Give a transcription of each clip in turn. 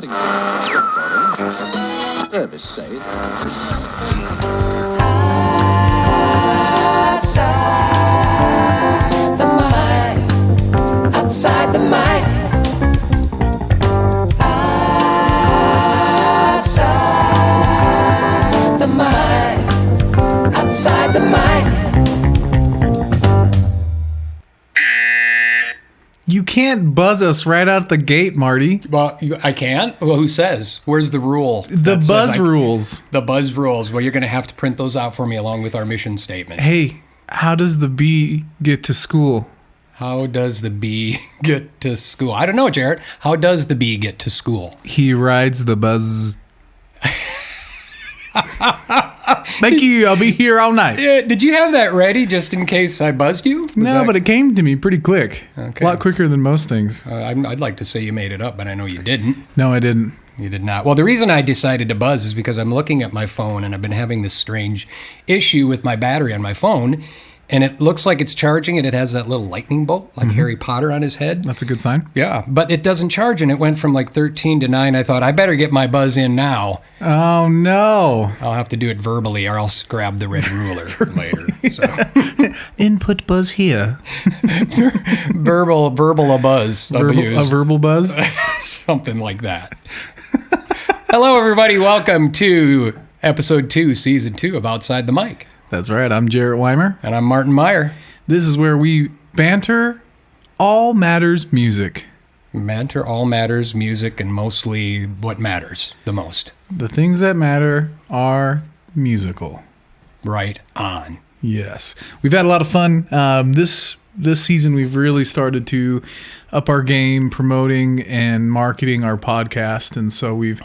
Service say. Outside the mind. Outside the mind. Outside the mind. You can't buzz us right out the gate, Marty. Well, I can't? Well, who says? Where's the rule? The buzz rules. The buzz rules. Well, you're going to have to print those out for me along with our mission statement. Hey, how does the bee get to school? How does the bee get to school? I don't know, Jarrett. How does the bee get to school? He rides the buzz. Thank you. I'll be here all night. Did you have that ready just in case I buzzed you? But it came to me pretty quick. Okay. A lot quicker than most things. I'd like to say you made it up, but I know you didn't. No, I didn't. You did not. Well, the reason I decided to buzz is because I'm looking at my phone and I've been having this strange issue with my battery on my phone. And it looks like it's charging and it has that little lightning bolt like Harry Potter on his head. That's a good sign. Yeah, but it doesn't charge and it went from like 13 to 9. I thought I better get my buzz in now. Oh, no. I'll have to do it verbally or I'll grab the red ruler later. So. Input buzz here. verbal a buzz. A verbal buzz? Something like that. Hello, everybody. Welcome to episode 2, season 2 of Outside the Mic. That's right. I'm Jarrett Weimer. And I'm Martin Meyer. This is where we banter all matters music. Banter all matters music and mostly what matters the most. The things that matter are musical. Right on. Yes. We've had a lot of fun. This season, we've really started to up our game promoting and marketing our podcast. And so we've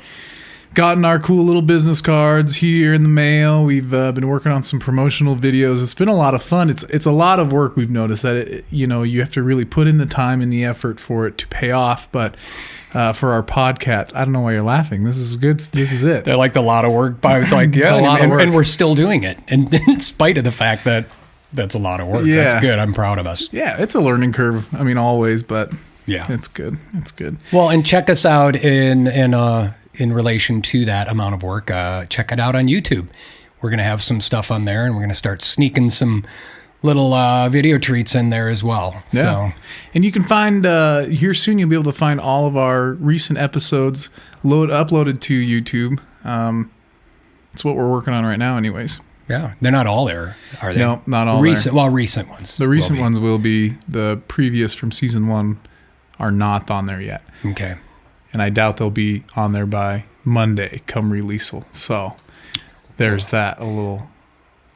gotten our cool little business cards here in the mail. We've been working on some promotional videos. It's been a lot of fun. It's a lot of work. We've noticed that you have to really put in the time and the effort for it to pay off. But for our podcast, I don't know why you're laughing. This is good. This is it. They're like a lot of work. But I was like, yeah, and we're still doing it, and in spite of the fact that that's a lot of work. Yeah. That's good. I'm proud of us. Yeah, it's a learning curve. I mean, always, but yeah, it's good. It's good. Well, and check us out in relation to that amount of work. Check it out on YouTube. We're going to have some stuff on there, and we're going to start sneaking some little video treats in there as well. Yeah. So. And you can find, here soon, you'll be able to find all of our recent episodes uploaded to YouTube. It's what we're working on right now anyways. Yeah. They're not all there, are they? No, not all recent, there. Well, recent ones. The recent ones will be. The previous from season 1 are not on there yet. Okay. And I doubt they'll be on there by Monday, come releaseal. So there's that, a little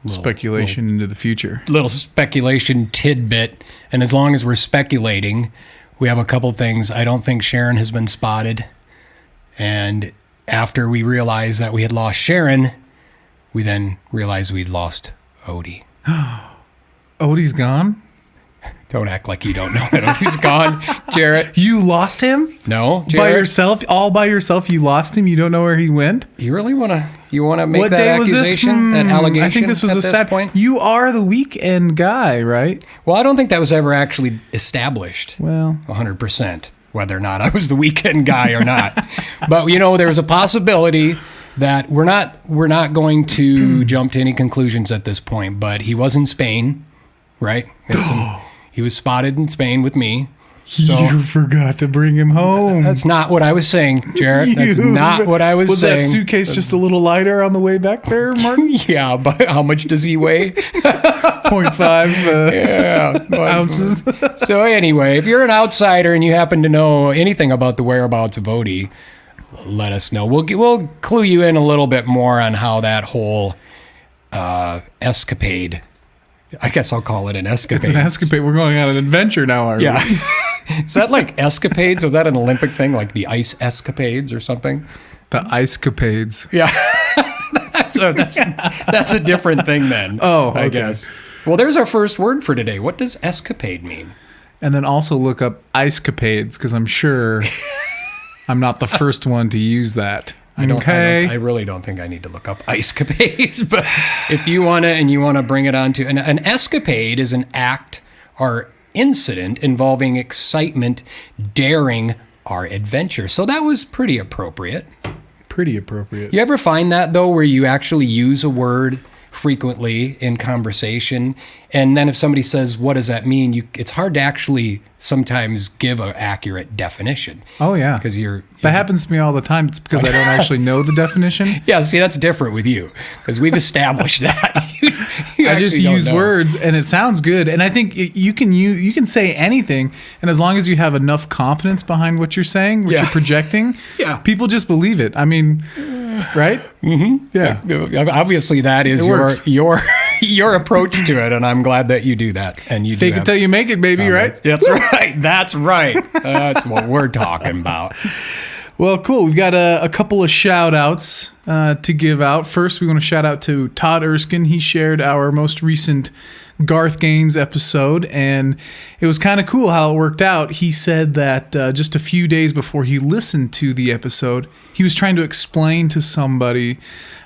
speculation into the future. Little speculation tidbit. And as long as we're speculating, we have a couple things. I don't think Sharon has been spotted. And after we realized that we had lost Sharon, we then realized we'd lost Odie. Odie's gone? Don't act like you don't know that Odie's gone, Jarrett. You lost him? No, Jarrett. By yourself? All by yourself? You lost him? You don't know where he went? You really want to make what that day accusation? Was this? That allegation? I think this was at a this sad point. You are the weekend guy, right? Well, I don't think that was ever actually established. Well, 100%, whether or not I was the weekend guy or not. But there was a possibility that we're not going to jump to any conclusions at this point. But he was in Spain, right? He was spotted in Spain with me. So you forgot to bring him home. That's not what I was saying, Jarrett. That's not what I was saying. Was that suitcase just a little lighter on the way back there, Martin? Yeah, but how much does he weigh? 0.5 ounces. So anyway, if you're an outsider and you happen to know anything about the whereabouts of Odie, let us know. We'll clue you in a little bit more on how that whole escapade. I guess I'll call it an escapade. It's an escapade. We're going on an adventure now, are we? Yeah. Is that like escapades? Was that an Olympic thing, like the ice escapades or something? The icecapades. Yeah. That's a different thing then. Oh, okay. I guess. Well, there's our first word for today. What does escapade mean? And then also look up icecapades, because I'm sure I'm not the first one to use that. I really don't think I need to look up icecapades, but if you want to bring it on to an escapade is an act or incident involving excitement, daring, our adventure. So that was pretty appropriate. Pretty appropriate. You ever find that, though, where you actually use a word frequently in conversation, and then if somebody says, what does that mean? It's hard to actually sometimes give an accurate definition. Oh, yeah. Because that happens to me all the time. It's because I don't actually know the definition. Yeah, see, that's different with you, because we've established that. You I just actually don't use know. words, and it sounds good. And I think you can say anything, and as long as you have enough confidence behind what you're saying, what Yeah. you're projecting, Yeah. people just believe it. I mean, right? Mm-hmm. Yeah. Obviously, that is your approach to it, and I'm glad that you do that. And you Fake do it till you make it, baby, right? That's right. That's right. That's what we're talking about. Well, cool. We've got a couple of shout outs to give out. First, we want to shout out to Todd Erskine. He shared our most recent Garth Gaines episode, and it was kind of cool how it worked out. He said that just a few days before he listened to the episode, he was trying to explain to somebody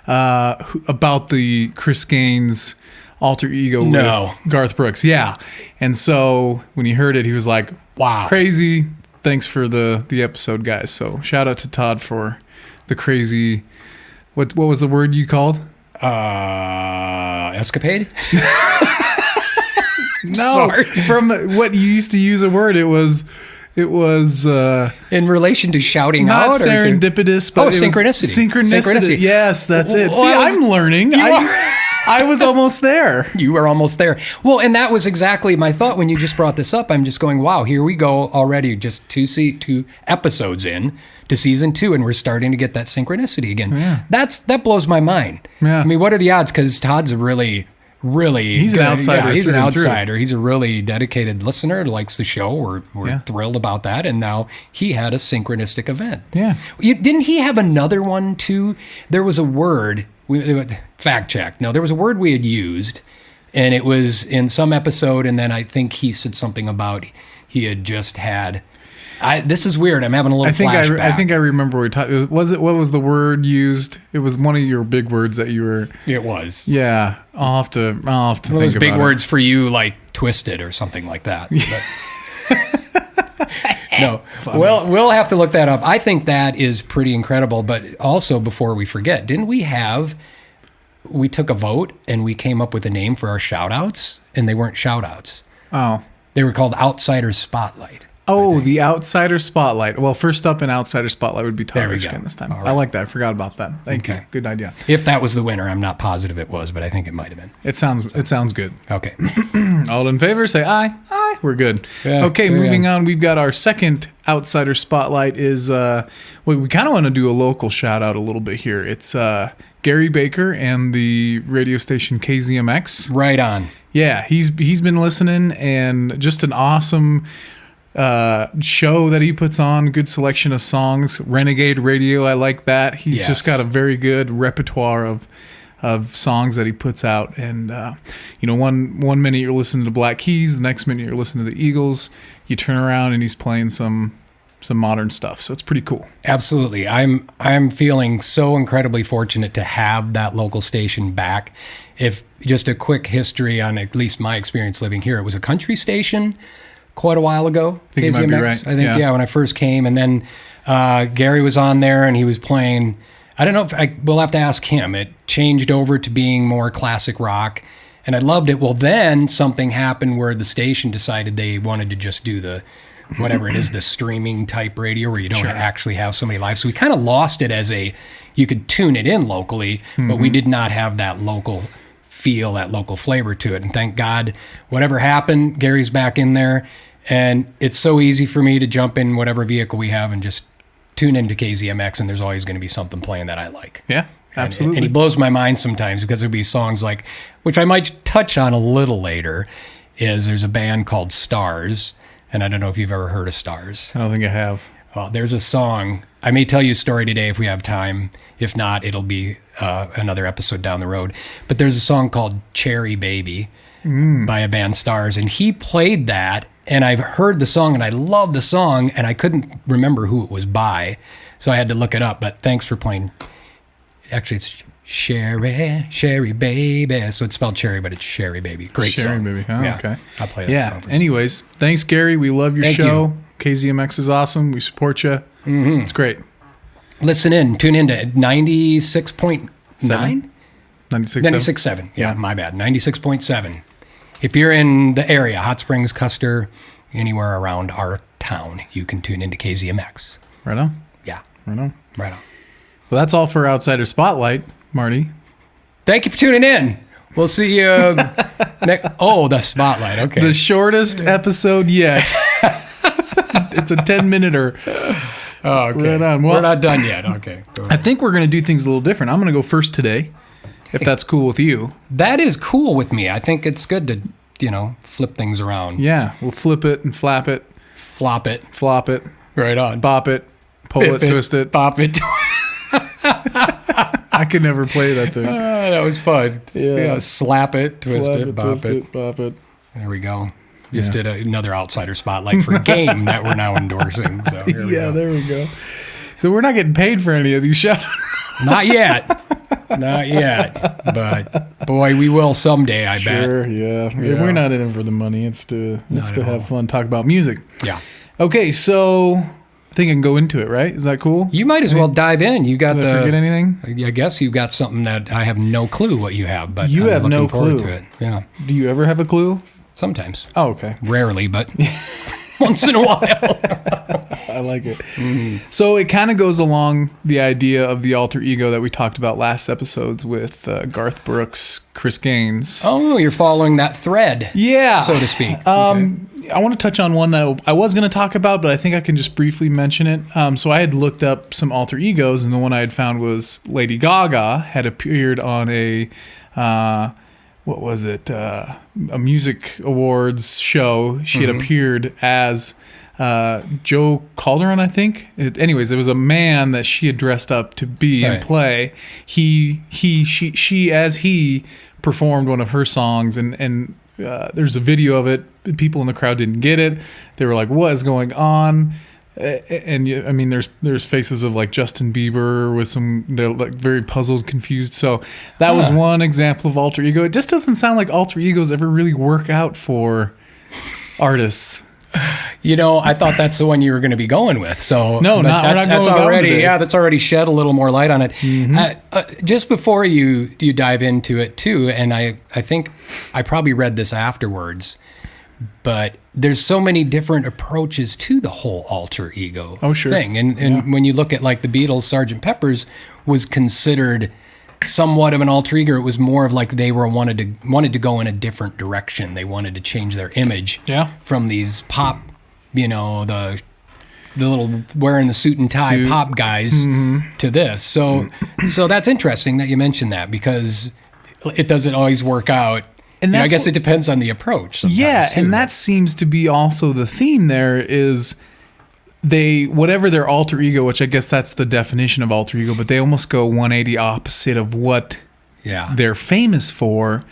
about the Chris Gaines alter ego with Garth Brooks. Yeah. And so when he heard it, he was like, wow, crazy. Thanks for the episode, guys. So shout out to Todd for the crazy, what was the word you called? Escapade? No, Sorry. From what you used to use a word, it was in relation to shouting not out? serendipitous, but it was synchronicity. Synchronicity. Yes, that's it. Well, See, I'm learning. I was almost there. You were almost there. Well, and that was exactly my thought when you just brought this up. I'm just going, wow, here we go already, just two episodes in to season 2, and we're starting to get that synchronicity again. Yeah. That blows my mind. Yeah. I mean, what are the odds? Because Todd's a really he's an outsider. Yeah, he's an through and through. outsider. He's a really dedicated listener, likes the show. We're thrilled about that. And now he had a synchronistic event. Yeah. Didn't he have another one too? There was a word, fact check. No, there was a word we had used, and it was in some episode, and then I think he said something about he had just had... this is weird. I'm having a little flashback. I think I remember what we talked. What was the word used? It was one of your big words that you were. It was. Yeah, I'll have to think about it. Those big words for you, like twisted or something like that. No, we'll have to look that up. I think that is pretty incredible. But also, before we forget, didn't we took a vote and we came up with a name for our shout outs, and they weren't shout outs. Oh. They were called Outsider Spotlight. Oh, the Outsider Spotlight. Well, first up in Outsider Spotlight would be Todd Erskine this time. All right. I like that. I forgot about that. Thank you. Good idea. If that was the winner, I'm not positive it was, but I think it might have been. It sounds good. Okay. All in favor, say aye. Aye. We're good. Yeah, okay, moving on. We've got our second Outsider Spotlight is, we kind of want to do a local shout out a little bit here. It's Gary Baker and the radio station KZMX. Right on. Yeah, he's been listening, and just an awesome show that he puts on. Good selection of songs. Renegade Radio, I like that. He's just got a very good repertoire of songs that he puts out. And one minute you're listening to Black Keys, the next minute you're listening to the Eagles. You turn around and he's playing some modern stuff. So it's pretty cool. Absolutely. I'm feeling so incredibly fortunate to have that local station back. If just a quick history on at least my experience living here, it was a country station quite a while ago. I think you might be right. I think, when I first came. And then Gary was on there and he was playing, I don't know if we'll have to ask him. It changed over to being more classic rock, and I loved it. Well, then something happened where the station decided they wanted to just do the whatever it is, the streaming type radio where you don't actually have somebody live. So we kind of lost it as you could tune it in locally, but we did not have that local feel, that local flavor to it. And thank God, whatever happened, Gary's back in there. And it's so easy for me to jump in whatever vehicle we have and just tune into KZMX, and there's always going to be something playing that I like. Yeah, absolutely. And he blows my mind sometimes because there'll be songs like, which I might touch on a little later, is there's a band called Stars, and I don't know if you've ever heard of Stars. I don't think I have. Well, there's a song. I may tell you a story today if we have time. If not, it'll be another episode down the road. But there's a song called Cherry Baby by a band Stars, and he played that, and I've heard the song, and I love the song, and I couldn't remember who it was by, so I had to look it up. But thanks for playing. Actually, it's Sherry Baby. So it's spelled cherry, but it's Sherry Baby. Great Sherry song. Baby. Oh, yeah. okay. I'll play that song for you. Anyways, thanks, Gary. We love your Thank show. you. KZMX is awesome. We support you. Mm-hmm. It's great. Listen in. Tune in to 96.9? 96.7. Yeah, my bad. 96.7. If you're in the area, Hot Springs, Custer, anywhere around our town, you can tune into KZMX. Right on. Yeah. Right on. Right on. Well, that's all for Outsider Spotlight, Marty. Thank you for tuning in. We'll see you next. Oh, the Spotlight. Okay. The shortest episode yet. It's a 10-minuter. Oh, okay. Right on. Well, we're not done yet. Okay. I think we're going to do things a little different. I'm going to go first today, if that's cool with you. That is cool with me. I think it's good to, flip things around. Yeah, we'll flip it and flap it. Flop it. Flop it. Right on. Bop it. Pull it, twist it. Bop it. I could never play that thing. That was fun. Yeah. Slap it, twist Flap it, bop twist it. bop it. There we go. Just did another Outsider Spotlight for a game that we're now endorsing. So here we go. There we go. So we're not getting paid for any of these shows. Not yet. Not yet. But boy, we will someday, I bet. Sure, yeah. We're not in it for the money. It's to have fun, talk about music. Yeah. Okay, so I think I can go into it, right? Is that cool? You might as well dive in. You got Did I forget anything? I guess you got something that I have no clue what you have, but you have no clue. To it. Yeah. Do you ever have a clue? Sometimes. Oh, okay. Rarely, but once in a while. I like it. Mm-hmm. So it kind of goes along the idea of the alter ego that we talked about last episodes with Garth Brooks, Chris Gaines. Oh, you're following that thread. Yeah. So to speak. I want to touch on one that I was going to talk about, but I think I can just briefly mention it. So I had looked up some alter egos, and the one I had found was Lady Gaga had appeared on a... what was it? A music awards show. She had appeared as Joe Calderon, I think. Anyways, it was a man that she had dressed up to be and play. She as he performed one of her songs, and there's a video of it. People in the crowd didn't get it. They were like, "What is going on?" And I mean, there's faces of like Justin Bieber with they're like very puzzled, confused. So that was one example of alter ego. It just doesn't sound like alter egos ever really work out for artists. I thought that's the one you were going to be going with. So no, that's already that's already shed a little more light on it. Mm-hmm. Just before you dive into it too, and I think I probably read this afterwards, but there's so many different approaches to the whole alter ego thing. And when you look at like the Beatles, Sgt. Pepper's was considered somewhat of an alter ego. It was more of like they wanted to go in a different direction. They wanted to change their image from these pop, the little wearing the suit and tie pop guys to this. So that's interesting that you mentioned that, because it doesn't always work out. And I guess it depends on the approach sometimes too. And that seems to be also the theme there is whatever their alter ego, which I guess that's the definition of alter ego, but they almost go 180 opposite of what they're famous for.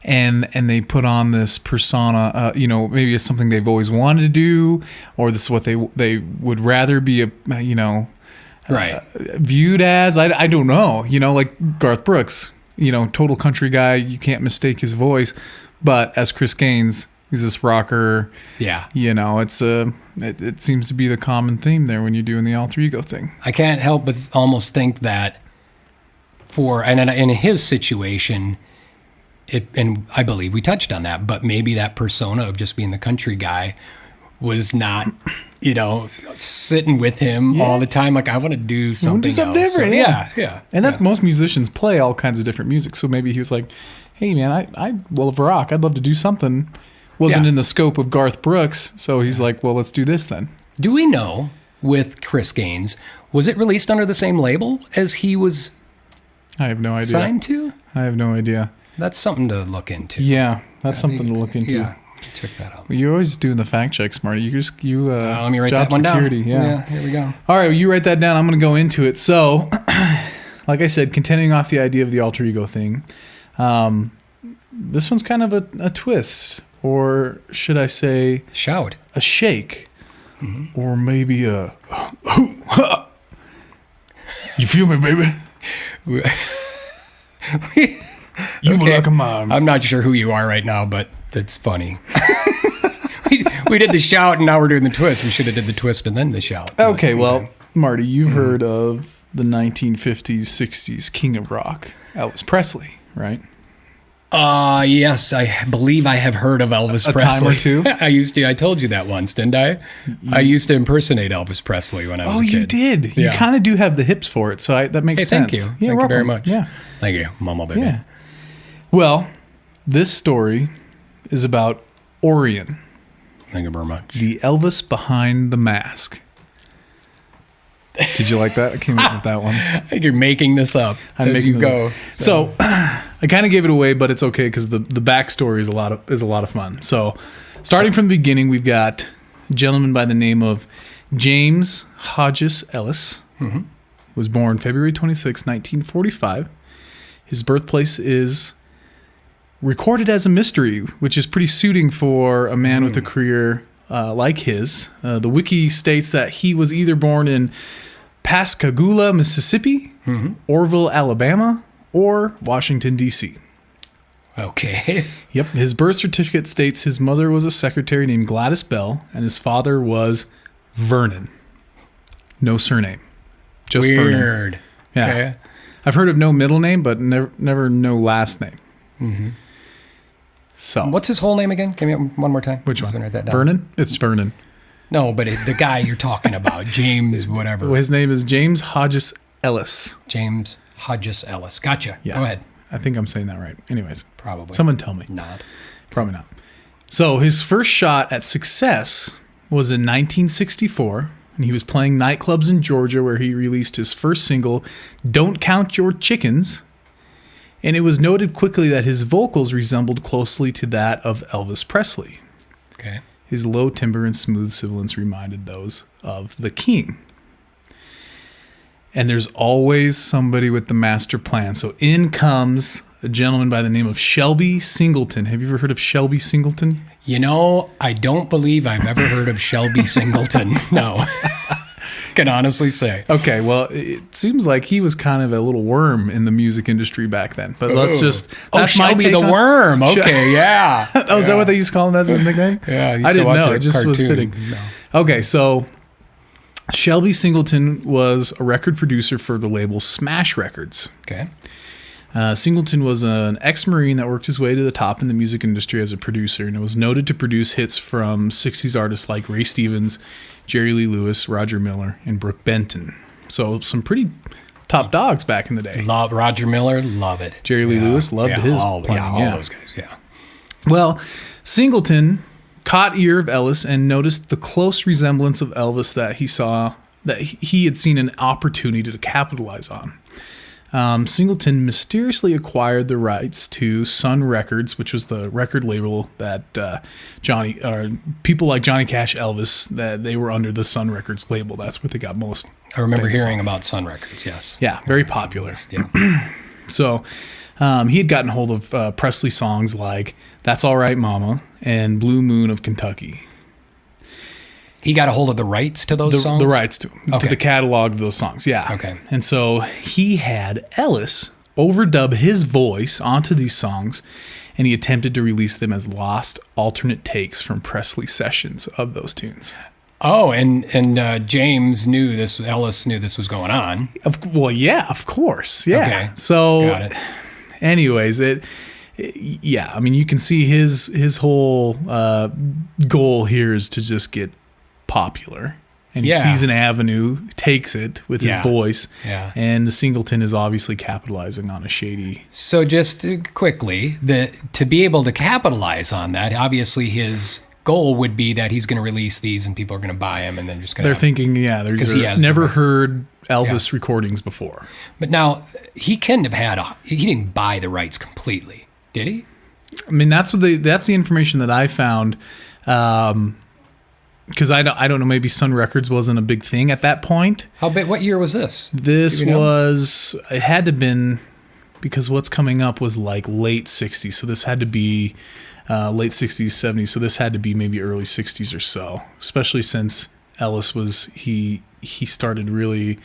And they put on this persona, maybe it's something they've always wanted to do, or this is what they would rather be, viewed as. I don't know, like Garth Brooks. Total country guy. You can't mistake his voice. But as Chris Gaines, he's this rocker. Yeah. It seems to be the common theme there when you're doing the alter ego thing. I can't help but almost think that in his situation, and I believe we touched on that, but maybe that persona of just being the country guy was not, sitting with him all the time. Like, I want to do something else. Different. Yeah. And that's most musicians play all kinds of different music. So maybe he was like, hey, man, I love rock. I'd love to do something. Wasn't in the scope of Garth Brooks. So he's like, well, let's do this then. Do we know with Chris Gaines, was it released under the same label as he was I have no idea. Signed to? I have no idea. That's something to look into. Yeah, that's something to look into. Yeah, check that out. Well, you're always doing the fact checks, Marty. Let me write job that one security, down. Yeah, here we go. All right, well, you write that down. I'm going to go into it. So, like I said, continuing off the idea of the alter ego thing, this one's kind of a twist, or should I say, shout, a shake, or maybe a. You feel me, baby? You were like a mom. I'm not sure who you are right now, but that's funny. We did the shout, and now we're doing the twist. We should have did the twist and then the shout. Okay, well, Marty, you've heard of the 1950s, 60s king of rock, Elvis Presley, right? Yes, I believe I have heard of Elvis Presley. A time or two? I told you that once, didn't I? I used to impersonate Elvis Presley when I was a kid. Oh, you did. Yeah. You kind of do have the hips for it, so that makes sense. Thank you. Yeah, Thank you very welcome. much. Yeah. Thank you, Mama baby. Yeah. Well, this story is about Orion, Thank you very much. the Elvis behind the mask. Did you like that? I came up with that one. I think you're making this up as you go. So I kind of gave it away, but it's okay because the backstory is a lot of fun. So starting from the beginning, we've got a gentleman by the name of James Hodges Ellis. Was born February 26, 1945. His birthplace is recorded as a mystery, which is pretty suiting for a man with a career like his. The wiki states that he was either born in Pascagoula, Mississippi, Orville, Alabama, or Washington, D.C. Okay. Yep. His birth certificate states his mother was a secretary named Gladys Bell, and his father was Vernon. No surname. Just Vernon. Weird. Yeah. Okay. I've heard of no middle name, but never no last name. So What's his whole name again? Give me one more time. which I'm just one? gonna write that down. Vernon? It's Vernon. No, but the guy you're talking about, James whatever. Well, his name is James Hodges Ellis. James Hodges Ellis. Gotcha. Yeah. Go ahead. I think I'm saying that right. Anyways, Probably. someone tell me. Not. Probably not. So his first shot at success was in 1964, and he was playing nightclubs in Georgia where he released his first single, Don't Count Your Chickens. And it was noted quickly that his vocals resembled closely to that of Elvis Presley. Okay. His low timbre and smooth sibilance reminded those of the King. And there's always somebody with the master plan. So in comes a gentleman by the name of Shelby Singleton. Have you ever heard of Shelby Singleton? You know, I don't believe I've ever heard of Shelby Singleton. No. Can honestly say. Okay, well, it seems like he was kind of a little worm in the music industry back then. But let's just... that's my Shelby take the on- Worm. Okay, yeah. Oh, is that what they used to call him? That's his nickname? Yeah, I used I to didn't watch know. a It just was cartoon. fitting. No. Okay, so Shelby Singleton was a record producer for the label Smash Records. Okay. Singleton was an ex-Marine that worked his way to the top in the music industry as a producer, and was noted to produce hits from 60s artists like Ray Stevens, Jerry Lee Lewis, Roger Miller, and Brooke Benton. So some pretty top dogs back in the day. Love Roger Miller. Love it. Jerry Lee Lewis loved his all, playing. all Yeah. those guys. Yeah. Well, Singleton caught ear of Ellis and noticed the close resemblance of Elvis that he had seen an opportunity to capitalize on. Singleton mysteriously acquired the rights to Sun Records, which was the record label that people like Johnny Cash, Elvis, that they were under the Sun Records label. That's what they got most. I remember famous hearing on. about Sun Records. Yes. Yeah, very popular. Yeah. So he had gotten hold of Presley songs like "That's All Right, Mama" and "Blue Moon of Kentucky." He got a hold of the rights to those songs? The rights to Okay. the catalog of those songs, yeah. Okay. And so he had Ellis overdub his voice onto these songs, and he attempted to release them as lost alternate takes from Presley sessions of those tunes. Oh, and James knew this. Ellis knew this was going on. Well, yeah, of course, yeah. Okay. So, Got it. anyways, yeah, I mean, you can see his whole goal here is to just get popular, and he Yeah. sees an avenue, takes it with his Yeah. voice, Yeah. and the Singleton is obviously capitalizing on a shady. So just quickly, to be able to capitalize on that, obviously his goal would be that he's going to release these and people are going to buy them and then just going to... They're thinking, yeah, 'Cause he they're has the never rights. heard Elvis recordings before. But now, he couldn't have had... He didn't buy the rights completely, did he? I mean, that's the information that I found. Because I don't know, maybe Sun Records wasn't a big thing at that point. How big? What year was this? This Do we know? it had to have been, because what's coming up was like late 60s. So this had to be late 60s, 70s. So this had to be maybe early 60s or so, especially since Ellis he started really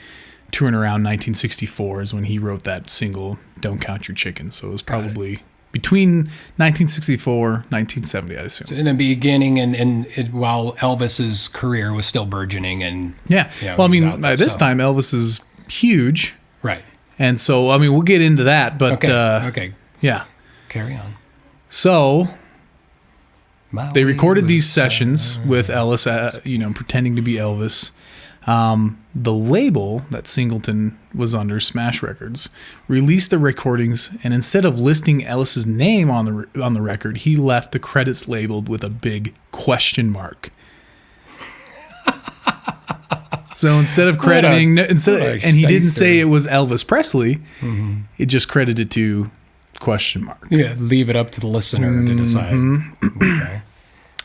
touring around 1964 is when he wrote that single, Don't Count Your Chickens. So it was probably between 1964, 1970, I assume. In the beginning, and while Elvis's career was still burgeoning, and Yeah. Yeah, Well, I he was mean, out there, by this so- time, Elvis is huge. right. And so, I mean, we'll get into that. But, Okay. Okay. yeah. Carry on. So, they recorded these Maui was, sessions with Ellis, pretending to be Elvis. The label that Singleton was under, Smash Records, released the recordings, and instead of listing Ellis's name on the record, he left the credits labeled with a big question mark. So instead of crediting, and he didn't say it was Elvis Presley, it just credited to question mark. Yeah, leave it up to the listener to decide. Okay.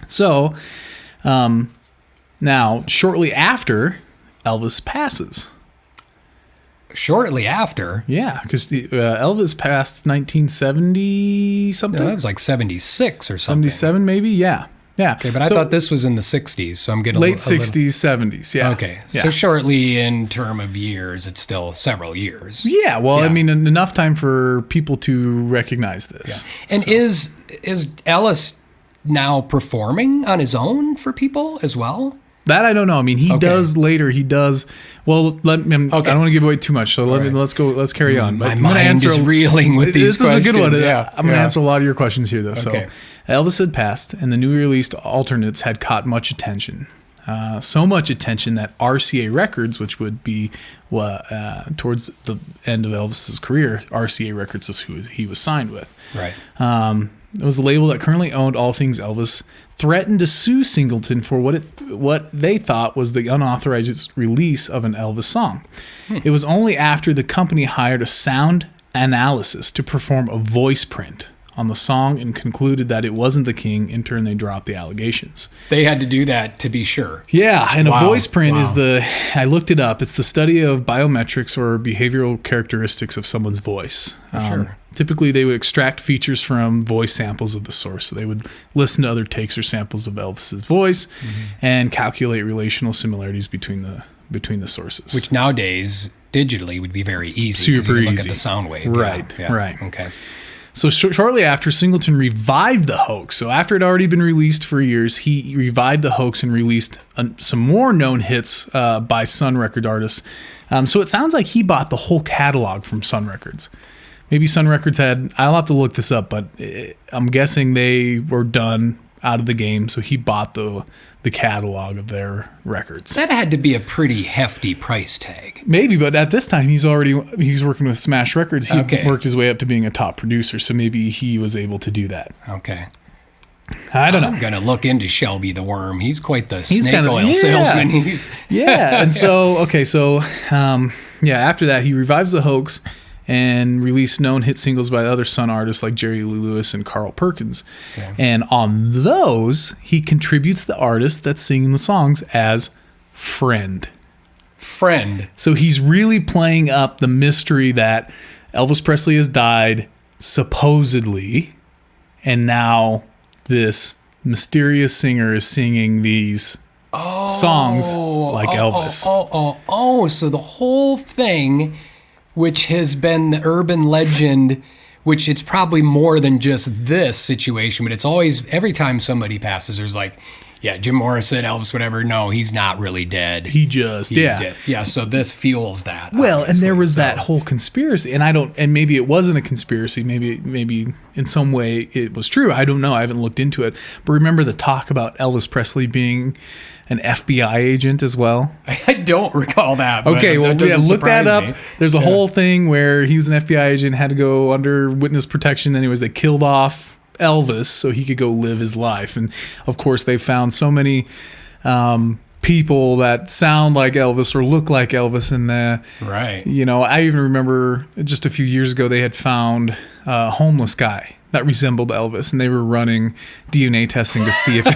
So, now, shortly after, Elvis passes. Shortly after, Yeah, because Elvis passed 1970 something, that was like 76 or something. 77 maybe. Yeah. Okay, but I thought this was in the 60s, so I'm getting late a little... 60s, 70s. Yeah. Okay, Yeah. so shortly in term of years, it's still several years. Yeah. Well, I Yeah. mean, enough time for people to recognize this. And is Ellis now performing on his own for people as well? That I don't know. I mean, he does later. He does. Well, I don't want to give away too much, so let's go. Let's carry on. My I'm gonna mind is reeling with these This is a good one. questions. Yeah, I'm going to answer a lot of your questions here, though. Okay. So, Elvis had passed, and the newly released alternates had caught much attention. So much attention that RCA Records, which would be towards the end of Elvis's career, RCA Records is who he was signed with. Right. It was the label that currently owned all things Elvis, threatened to sue Singleton for what they thought was the unauthorized release of an Elvis song. It was only after the company hired a sound analysis to perform a voice print on the song and concluded that it wasn't the king. In turn, they dropped the allegations. They had to do that to be sure. Yeah, and Wow. a voice print is Wow. I looked it up. It's the study of biometrics or behavioral characteristics of someone's voice. Sure. Typically, they would extract features from voice samples of the source. So they would listen to other takes or samples of Elvis's voice and calculate relational similarities between the sources. Which nowadays, digitally, would be very easy. 'cause Super you can look easy. at the sound wave. Right, Yeah. right. Okay. So shortly after, Singleton revived the hoax. So after it had already been released for years, he revived the hoax and released some more known hits by Sun Record artists. So it sounds like he bought the whole catalog from Sun Records. Maybe Sun Records I'll have to look this up, but I'm guessing they were done out of the game. So he bought the catalog of their records. That had to be a pretty hefty price tag. Maybe, but at this time he's working with Smash Records. He Okay. worked his way up to being a top producer, so maybe he was able to do that. Okay. I don't know. I'm going to look into Shelby the Worm. He's quite the snake kinda- oil yeah. salesman. Yeah, and so after that he revives the hoax and released known hit singles by other Sun artists like Jerry Lee Lewis and Carl Perkins. Okay. And on those, he contributes the artist that's singing the songs as friend. Friend. So he's really playing up the mystery that Elvis Presley has died, supposedly, and now this mysterious singer is singing these songs like Elvis. So the whole thing, which has been the urban legend, which it's probably more than just this situation, but it's always, every time somebody passes, there's like, yeah, Jim Morrison, Elvis, whatever. No, he's not really dead. He's dead. Yeah, so this fuels that. Well, and there obviously, was so- that whole conspiracy, and maybe it wasn't a conspiracy. Maybe in some way it was true. I don't know. I haven't looked into it. But remember the talk about Elvis Presley being an FBI agent as well? I don't recall that. But Okay, well, that doesn't look that surprise up. me. There's a whole thing where he was an FBI agent, had to go under witness protection. Anyways, they killed off Elvis so he could go live his life. And of course, they found so many people that sound like Elvis or look like Elvis in the Right. I even remember just a few years ago they had found a homeless guy that resembled Elvis, and they were running DNA testing to see if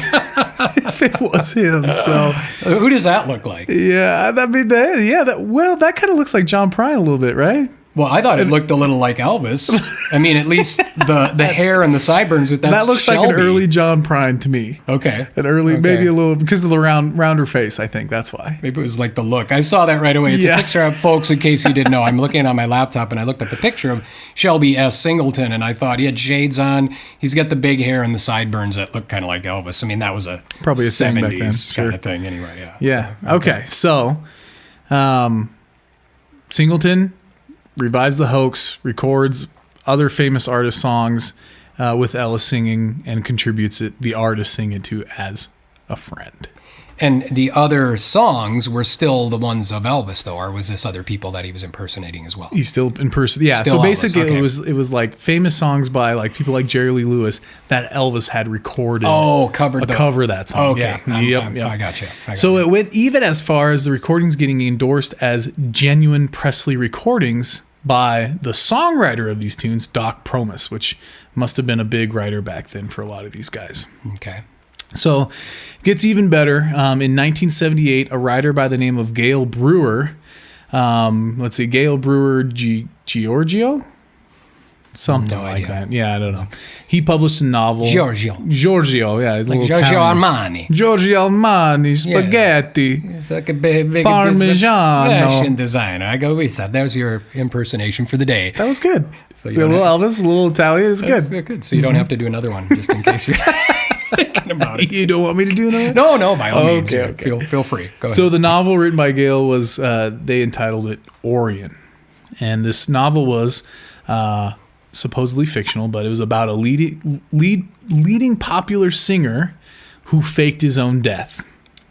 it was him. So Who does that look like? yeah, that kind of looks like John Prine a little bit, right? Well, I thought it looked a little like Elvis. I mean, at least the hair and the sideburns. That looks like an early John Prine to me. Okay. Maybe a little, because of the rounder face, I think that's why. Maybe it was like the look. I saw that right away. It's a picture of, folks, in case you didn't know. I'm looking on my laptop, and I looked at the picture of Shelby S. Singleton, and I thought he had shades on. He's got the big hair and the sideburns that look kind of like Elvis. I mean, that was probably a 70s thing back then. Sure. kind of thing anyway. Yeah. Yeah. So, okay. So, Singleton revives the hoax, records other famous artist songs with Ellis singing, and contributes the artist sing it to as a friend. And the other songs were still the ones of Elvis, though, or was this other people that he was impersonating as well? He's still yeah. Still So basically, Elvis, it was like famous songs by like people like Jerry Lee Lewis that Elvis had recorded. Cover that song. Okay, Yeah. I got you. So it went even as far as the recordings getting endorsed as genuine Presley recordings by the songwriter of these tunes, Doc Promus, which must have been a big writer back then for a lot of these guys. Okay. So it gets even better. In 1978, a writer by the name of Gail Brewer, Gail Brewer Giorgio? Something No like idea. that. Yeah, I don't know. He published a novel. Giorgio, yeah. like Giorgio Armani. Giorgio Armani, spaghetti. It's like a big Parmigiano. fashion designer. I go, that was your impersonation for the day. That was good. So A little Elvis, a little Italian. It's good. Good. So you don't have to do another one, just in case you're thinking about it. You don't want me to do another? No, by all means. Okay. Feel free. Go ahead. So the novel written by Gail was, they entitled it Orion. And this novel was supposedly fictional, but it was about a leading popular singer who faked his own death.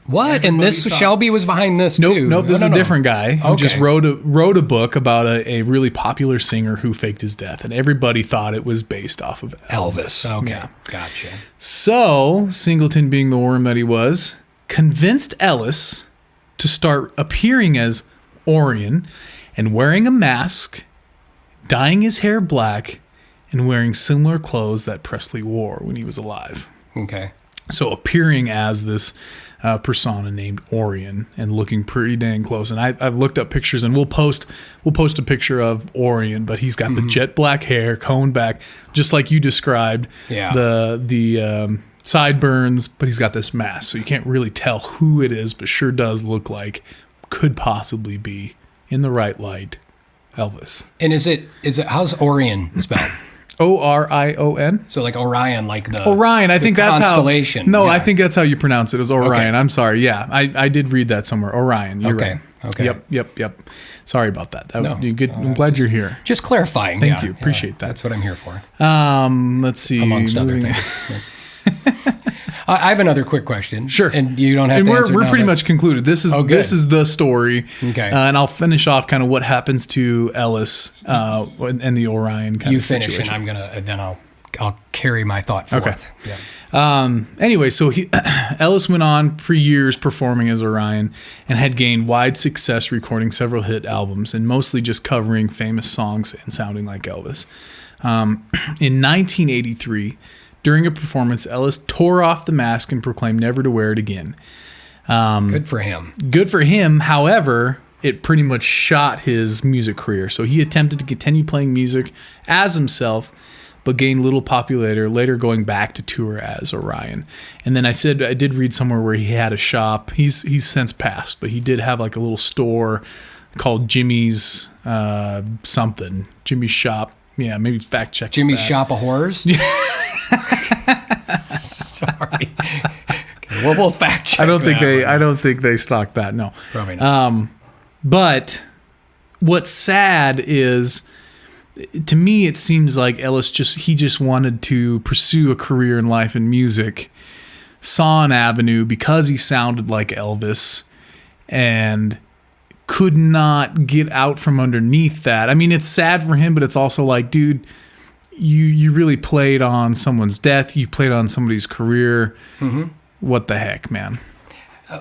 What? And this Shelby was behind this too? Nope. This is a different guy who just Okay. wrote a book about a really popular singer who faked his death, and everybody thought it was based off of Elvis. Okay. Yeah. Gotcha. So Singleton, being the worm that he was, convinced Ellis to start appearing as Orion and wearing a mask, dyeing his hair black, and wearing similar clothes that Presley wore when he was alive. Okay. So appearing as this persona named Orion and looking pretty dang close. And I've looked up pictures, and we'll post a picture of Orion, but he's got the jet black hair, combed back, just like you described. Yeah. The sideburns, but he's got this mask, so you can't really tell who it is, but sure does look like could possibly be, in the right light, Elvis. And is it how's Orion spelled? Orion. So like Orion, like the Orion. I think that's constellation. how. No, Yeah. I think that's how you pronounce it. Is Orion. Okay. I'm sorry. Yeah, I did read that somewhere. Orion. You're Okay. right. Okay. Yep. Sorry about that. No. You're good. I'm glad you're here. Just clarifying. Thank you. Appreciate that. That's what I'm here for. Let's see. Amongst other Moving- things. I have another quick question. Sure. And you don't have And to answer we're now, pretty but- much concluded. This is good. the story. Okay. And I'll finish off kind of what happens to Ellis and the Orion kind You of finish, situation. and I'm gonna then I'll carry my thought forth. Okay. Yeah. Anyway, so Ellis went on for years performing as Orion and had gained wide success recording several hit albums and mostly just covering famous songs and sounding like Elvis. In 1983, during a performance, Ellis tore off the mask and proclaimed never to wear it again. Good for him. Good for him. However, it pretty much shot his music career. So he attempted to continue playing music as himself, but gained little popularity, later going back to tour as Orion. And then I did read somewhere where he had a shop. He's since passed, but he did have like a little store called Jimmy's something. Jimmy's Shop. Yeah, maybe fact check Jimmy's that. Shop of Horrors. Sorry. Okay, we'll fact check. I don't think that one. they stocked that. No. Probably not. But what's sad is, to me, it seems like Ellis just wanted to pursue a career in life in music, saw an avenue because he sounded like Elvis, and could not get out from underneath that. I mean, it's sad for him, but it's also like, dude, you really played on someone's death. You played on somebody's career. Mm-hmm. What the heck, man?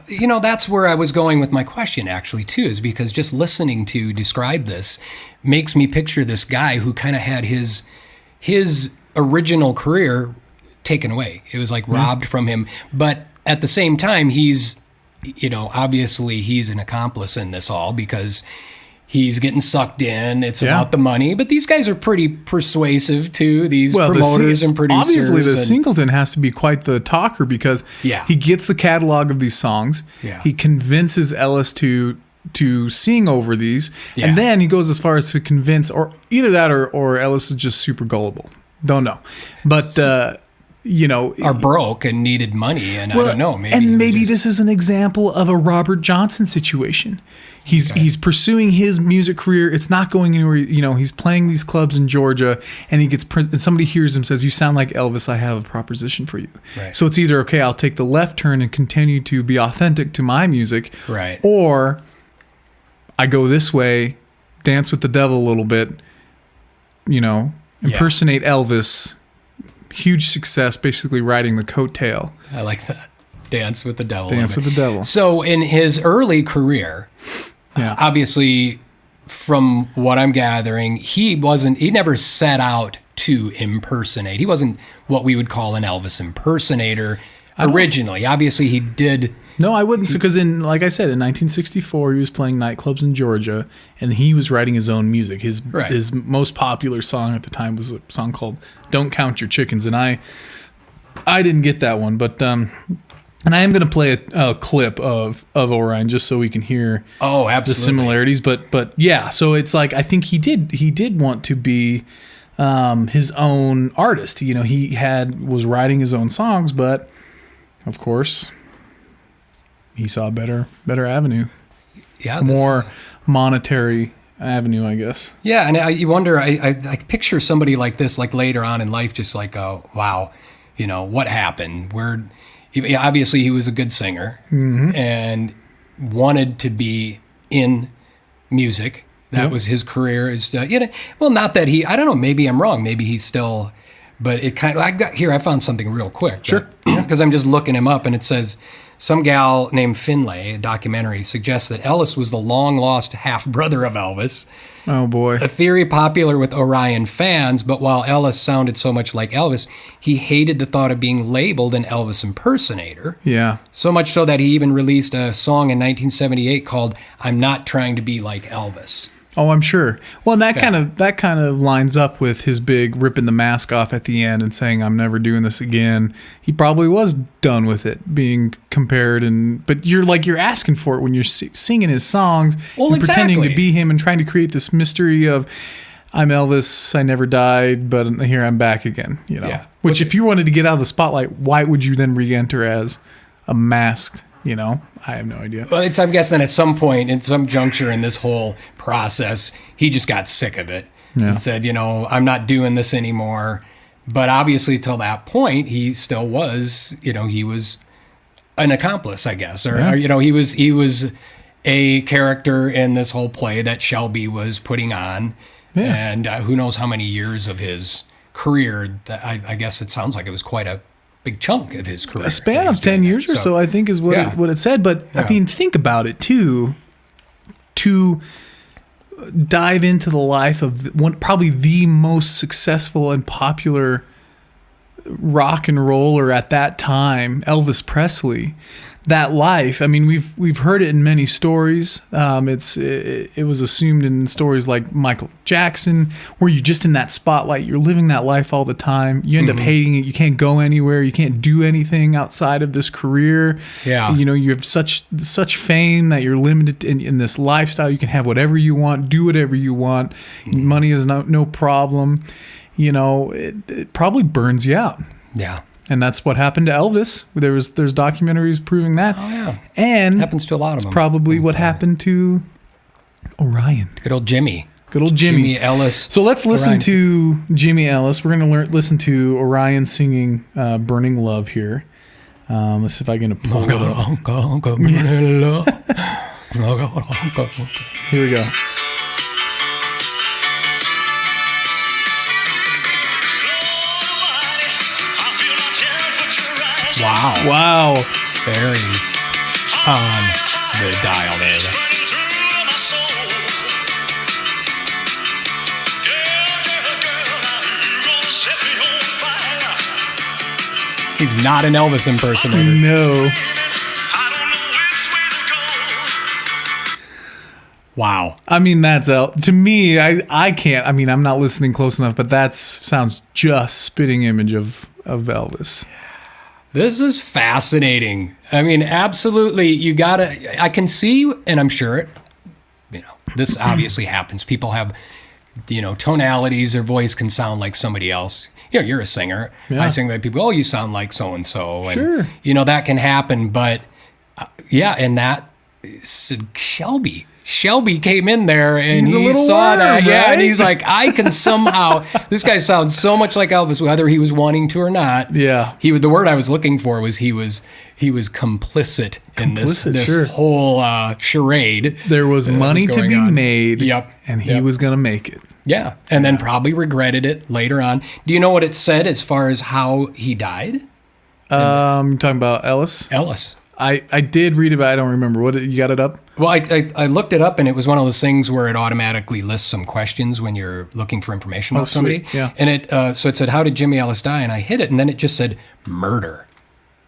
That's where I was going with my question, actually, too, is because just listening to describe this makes me picture this guy who kind of had his original career taken away. It was like robbed from him. But at the same time, he's, obviously he's an accomplice in this all because he's getting sucked in. It's about the money. But these guys are pretty persuasive too, these promoters and producers. Obviously, the Singleton has to be quite the talker because he gets the catalog of these songs. Yeah. He convinces Ellis to sing over these. Yeah. And then he goes as far as to convince, or either that or Ellis is just super gullible. Don't know. But, are broke and needed money. And I don't know. Maybe this is an example of a Robert Johnson situation. He's pursuing his music career. It's not going anywhere. He's playing these clubs in Georgia, and and somebody hears him, says, "You sound like Elvis. I have a proposition for you." Right. So it's either, okay, I'll take the left turn and continue to be authentic to my music, right, or I go this way, dance with the devil a little bit, impersonate Elvis. Huge success, basically riding the coattail. I like that. Dance with the devil. Dance with the devil. So in his early career, obviously, from what I'm gathering, he never set out to impersonate. He wasn't what we would call an Elvis impersonator originally. Obviously, he did. No, I wouldn't. Because like I said, in 1964, he was playing nightclubs in Georgia, and he was writing his own music. His most popular song at the time was a song called "Don't Count Your Chickens," and I didn't get that one, but and I am going to play a clip of Orion just so we can hear the similarities. But yeah, so it's like I think he did want to be his own artist. He was writing his own songs, but of course, he saw a better avenue. Yeah, more monetary avenue, I guess. Yeah, and you wonder. I picture somebody like this, like later on in life, just like, oh wow, what happened? Obviously he was a good singer and wanted to be in music. That was his career. Not that I don't know. Maybe I'm wrong. Maybe he's still. But it kind of. I found something real quick. Sure. Because I'm just looking him up, and it says. Some gal named Finlay, a documentary, suggests that Ellis was the long-lost half-brother of Elvis. Oh, boy. A theory popular with Orion fans, but while Ellis sounded so much like Elvis, he hated the thought of being labeled an Elvis impersonator. Yeah. So much so that he even released a song in 1978 called "I'm Not Trying to Be Like Elvis." Oh, I'm sure. Well, and that kind of lines up with his big ripping the mask off at the end and saying, "I'm never doing this again." He probably was done with it being compared, but you're asking for it when you're singing his songs, and pretending to be him and trying to create this mystery of, "I'm Elvis, I never died, but here I'm back again." Yeah. Which, if you wanted to get out of the spotlight, why would you then re-enter as a masked? I have no idea. Well, I'm guessing at some point, in some juncture in this whole process, he just got sick of it and said, "I'm not doing this anymore." But obviously, till that point, he still was, he was an accomplice, I guess, or he was a character in this whole play that Shelby was putting on, and who knows how many years of his career. That I guess it sounds like it was quite a big chunk of his career. A span of 10 years or so, I think, is what it said. But I mean, think about it too. To dive into the life of probably the most successful and popular rock and roller at that time, Elvis Presley. That life, I mean, we've heard it in many stories. It was assumed in stories like Michael Jackson, where you're just in that spotlight. You're living that life all the time. You end up hating it. You can't go anywhere. You can't do anything outside of this career. Yeah, you have such fame that you're limited in this lifestyle. You can have whatever you want, do whatever you want. Money is no problem. It probably burns you out. Yeah. And that's what happened to Elvis. There's documentaries proving that. Oh, yeah. And happens to a lot of them. It's probably what happened to Orion. Good old Jimmy. Good old Jimmy. Jimmy Ellis. So let's listen to Jimmy Ellis. We're going to listen to Orion singing Burning Love here. Let's see if I can pull it up. Here we go. Wow. Very on the dial there. He's not an Elvis impersonator. No. Wow. I mean, to me, I can't. I mean, I'm not listening close enough, but that sounds just spitting image of Elvis. This is fascinating. I mean, absolutely. I can see, and I'm sure, this obviously happens. People have, tonalities. Their voice can sound like somebody else. You're a singer. Yeah. I sing like people, oh, you sound like so-and-so. And, Sure. That can happen. But, and that, Shelby came in there and He's a he little saw worm, that. Yeah, right? and he's like, I can somehow, this guy sounds so much like Elvis, whether he was wanting to or not. Yeah. The word I was looking for was he was complicit in this sure. whole charade. There was money to be on. made. Yep. And he was going to make it. Yeah. And then probably regretted it later on. Do you know what it said as far as how he died? You're talking about Ellis? Ellis. I did read about it. I don't remember. You got it up? Well, I looked it up, and it was one of those things where it automatically lists some questions when you're looking for information about somebody. Yeah. And so it said, how did Jimmy Ellis die? And I hit it, and then it just said murder.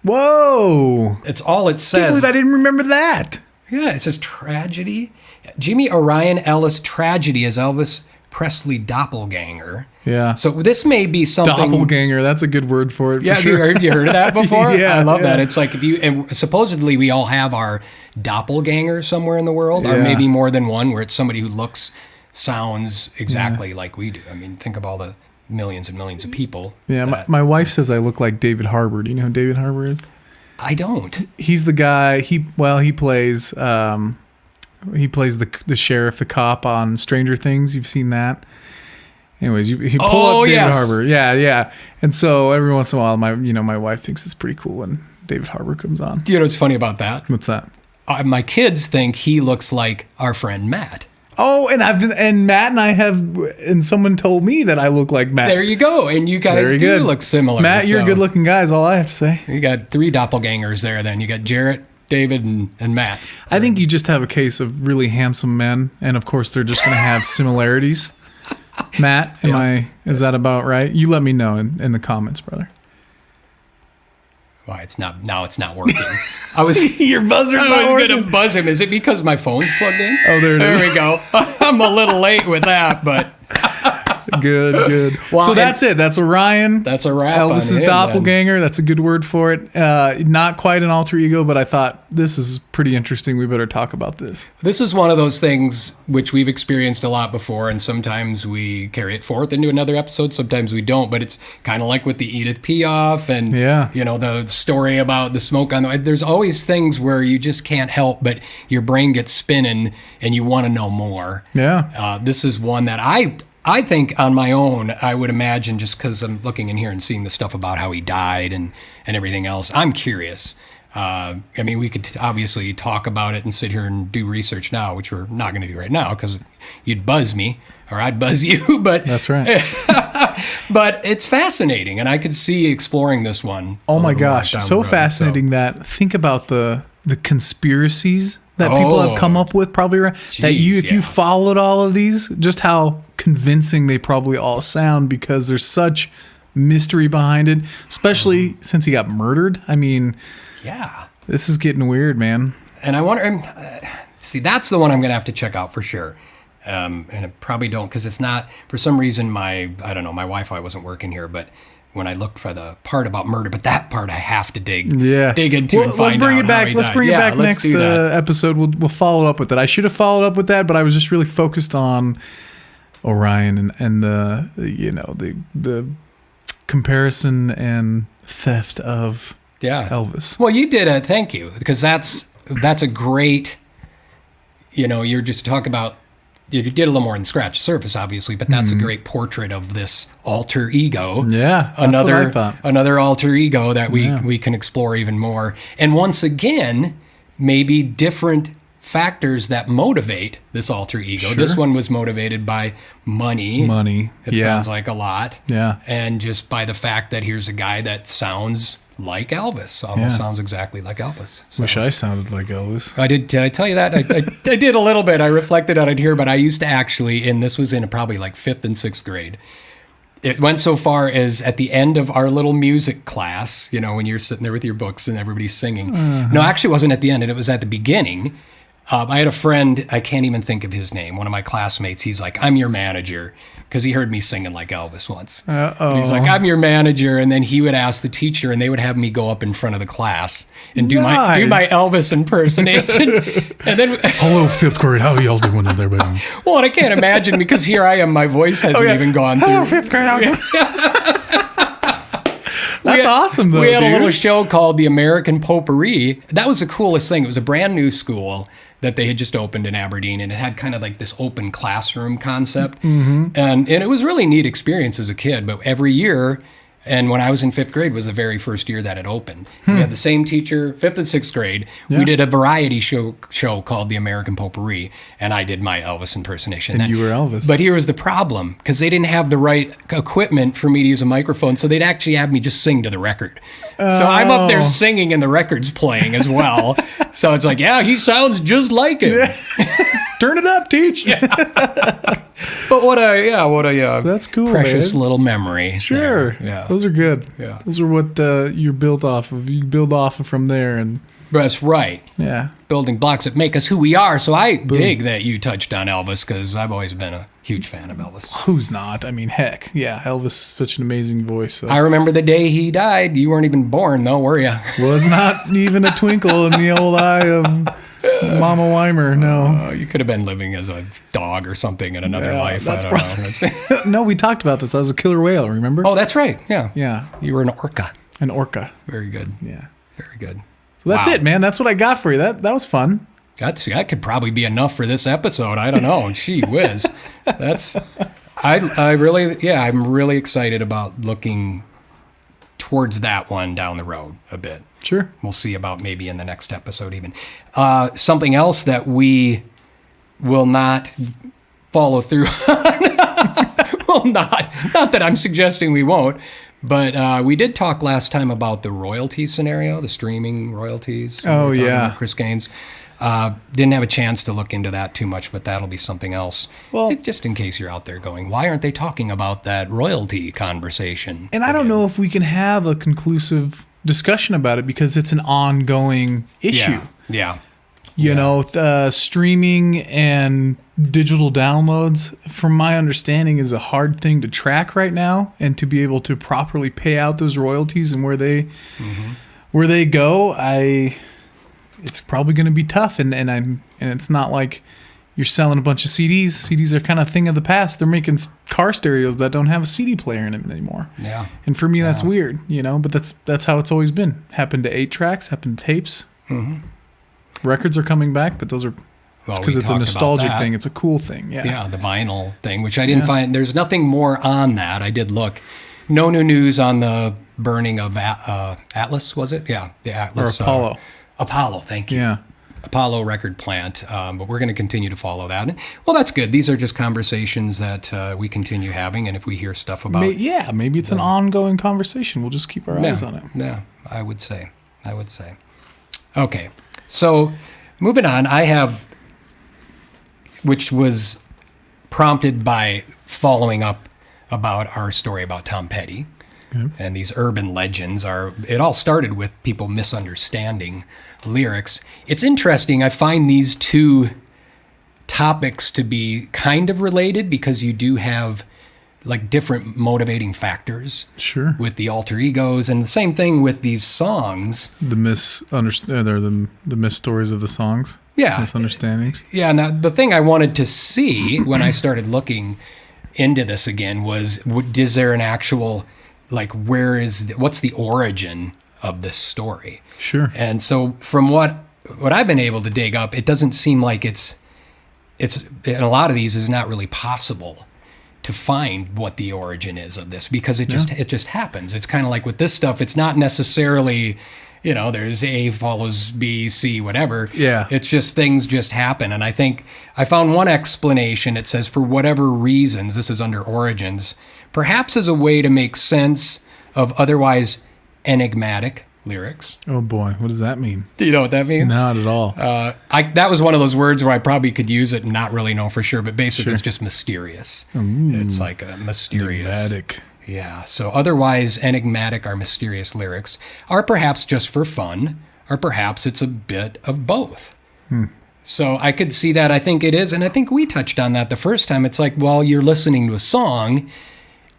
Whoa. It's all it I says. didn't remember that. Yeah, it says tragedy. Jimmy Orion Ellis tragedy as Elvis Presley doppelganger. Yeah. So this may be something. Doppelganger. That's a good word for it. Yeah, for sure. have you heard of that before? Yeah, I love yeah. that. It's like and supposedly we all have our doppelganger somewhere in the world, or Yeah. maybe more than one, where it's somebody who sounds exactly like we do. I mean, think of all the millions and millions of people. Yeah, my wife says I look like David Harbour. Do you know who David Harbour is? I don't. He's the guy. He plays the sheriff, the cop on Stranger Things. You've seen that. Anyways, he pull up David yes. Harbour. Yeah. And so every once in a while, my wife thinks it's pretty cool when David Harbour comes on. Do you know what's funny about that? What's that? My kids think he looks like our friend Matt. Oh, and Matt and I and someone told me that I look like Matt. There you go. And you guys Very do good. look similar. Matt, you're a so good looking guy is all I have to say. You got 3 doppelgangers there then. You got Jarrett, David, and Matt. I think you just have a case of really handsome men, and of course they're just going to have similarities. Matt, is that about right? You let me know in the comments, brother. Why it's not working. Your buzzer's I not was working. gonna buzz him. Is it because my phone's plugged in? Oh, there it is. There we go. I'm a little late with that, but Good. Well, So that's it. That's Orion. that's a wrap. on Elvis's him, doppelganger. That's a good word for it. Not quite an alter ego, but I thought this is pretty interesting. We better talk about this. This is one of those things which we've experienced a lot before, and sometimes we carry it forth into another episode, sometimes we don't, but it's kind of like with the Edith Piaf and the story about the smoke on the... There's always things where you just can't help, but your brain gets spinning and you want to know more. Yeah. This is one that I think on my own, I would imagine, just because I'm looking in here and seeing the stuff about how he died and everything else, I'm curious. I mean, we could obviously talk about it and sit here and do research now, which we're not going to do right now because you'd buzz me or I'd buzz you. But That's right. But it's fascinating, and I could see exploring this one. Oh my a little more gosh, down the so road, fascinating that think about the conspiracies that people have come up with probably that if you followed all of these, just how convincing they probably all sound because there's such mystery behind it, especially since he got murdered. I mean, yeah, this is getting weird, man. And I wonder, see, that's the one I'm going to have to check out for sure. And I probably don't, because it's not, for some reason, my Wi-Fi wasn't working here, but when I looked for the part about murder, but that part I have to dig into and find let's bring out it back. how he Let's died. bring it back let's next do that. episode. We'll follow up with that. I should have followed up with that, but I was just really focused on Orion and the comparison and theft of Elvis. Well, you did it. Thank you, because that's a great. You're just talking about. You did a little more than scratch the surface, obviously, but that's a great portrait of this alter ego. Yeah, that's what I thought. Another alter ego that we can explore even more. And once again, maybe different factors that motivate this alter ego. Sure. This one was motivated by money. It sounds like a lot. Yeah. And just by the fact that here's a guy that sounds like Elvis. Almost sounds exactly like Elvis. So. Wish I sounded like Elvis. Did I tell you that? I did a little bit. I reflected on it here, but I used to actually, and this was in probably like 5th and 6th grade. It went so far as at the end of our little music class, when you're sitting there with your books and everybody's singing. No, actually it wasn't at the end. It was at the beginning. I had a friend, I can't even think of his name, one of my classmates. He's like, I'm your manager, because he heard me singing like Elvis once. And he's like, I'm your manager. And then he would ask the teacher, and they would have me go up in front of the class and do my Elvis impersonation. And then, Hello, fifth grade. How are y'all doing in there, baby? well, and I can't imagine, because here I am, my voice hasn't even gone through. Hello, fifth grade. How are you? That's awesome, though. We had a little show called The American Potpourri. That was the coolest thing. It was a brand new school that they had just opened in Aberdeen, and it had kind of like this open classroom concept. And it was really neat experience as a kid. But every year, and when I was in fifth grade was the very first year that it opened. We had the same teacher, fifth and sixth grade. Yeah. We did a variety show called The American Potpourri, and I did my Elvis impersonation. And you were Elvis. But here was the problem, because they didn't have the right equipment for me to use a microphone, so they'd actually have me just sing to the record. So I'm up there singing and the record's playing as well. So it's like, yeah, he sounds just like him. Turn it up, teach. But what a That's cool, precious man. little memory. Sure. there. Yeah. Those are good. Yeah. Those are what you're built off of. You build off of from there, and That's right. yeah. Building blocks that make us who we are. So I dig that you touched on Elvis, because I've always been a huge fan of Elvis. Who's not? I mean, heck, yeah. Elvis is such an amazing voice. So. I remember the day he died. You weren't even born, though, were you? Was not even a twinkle in the old eye of Mama Weimer. No. You could have been living as a dog or something in another Yeah, life. that's I don't know. No, we talked about this. I was a killer whale. Remember? Oh, that's right. Yeah. yeah. You were an orca. An orca. Very good. Yeah. Very good. So that's Wow. it, man. That's what I got for you. That was fun. That could probably be enough for this episode. I don't know. Gee whiz. I'm really excited about looking towards that one down the road a bit. Sure. We'll see about maybe in the next episode even. Something else that we will not follow through on. Well, not that I'm suggesting we won't, but we did talk last time about the royalty scenario, the streaming royalties. Oh, We were talking yeah. about Chris Gaines. Didn't have a chance to look into that too much, but that'll be something else. Well- Just in case you're out there going, why aren't they talking about that royalty conversation? And I don't know if we can have a conclusive discussion about it because it's an ongoing issue. Yeah. You know, streaming and digital downloads, from my understanding, is a hard thing to track right now, and to be able to properly pay out those royalties and where they go, it's probably going to be tough. And it's not like you're selling a bunch of CDs. CDs are kind of a thing of the past. They're making car stereos that don't have a CD player in them anymore. Yeah. And for me, that's weird, you know, but that's how it's always been. Happened to 8-tracks, happened to tapes. Records are coming back, but those are because it's a nostalgic thing. It's a cool thing. Yeah, the vinyl thing, which I didn't find. There's nothing more on that. I did look. No new news on the burning of Atlas, was it? Yeah, the Atlas. Or Apollo. Apollo, thank you. Yeah. Apollo record plant. But we're going to continue to follow that. And, well, that's good. These are just conversations that we continue having. And if we hear stuff about... Maybe it's an ongoing conversation. We'll just keep our eyes on it. Yeah, I would say. Okay, so moving on, I have, which was prompted by following up about our story about Tom Petty. And these urban legends it all started with people misunderstanding lyrics. It's interesting. I find these two topics to be kind of related because you do have like different motivating factors. Sure. With the alter egos, and the same thing with these songs. The mis stories of the songs. Yeah. Misunderstandings. Yeah. Now, the thing I wanted to see when I started looking into this again was, is there an actual, like, what's the origin of this story? Sure. And so from what I've been able to dig up, it doesn't seem like it's in a lot of these is not really possible to find what the origin is of this, because it just happens. It's kind of like with this stuff, it's not necessarily, you know, there's A follows B, C, whatever. Yeah. It's just things just happen. And I think I found one explanation. It says, for whatever reasons, this is under origins, perhaps as a way to make sense of otherwise enigmatic lyrics. Oh boy, what does that mean? Do you know what that means? Not at all. That was one of those words where I probably could use it and not really know for sure, but basically it's just mysterious. It's like a mysterious. Enigmatic. Yeah. So otherwise enigmatic or mysterious lyrics are perhaps just for fun, or perhaps it's a bit of both. So I could see that. I think it is. And I think we touched on that the first time. It's like, while you're listening to a song,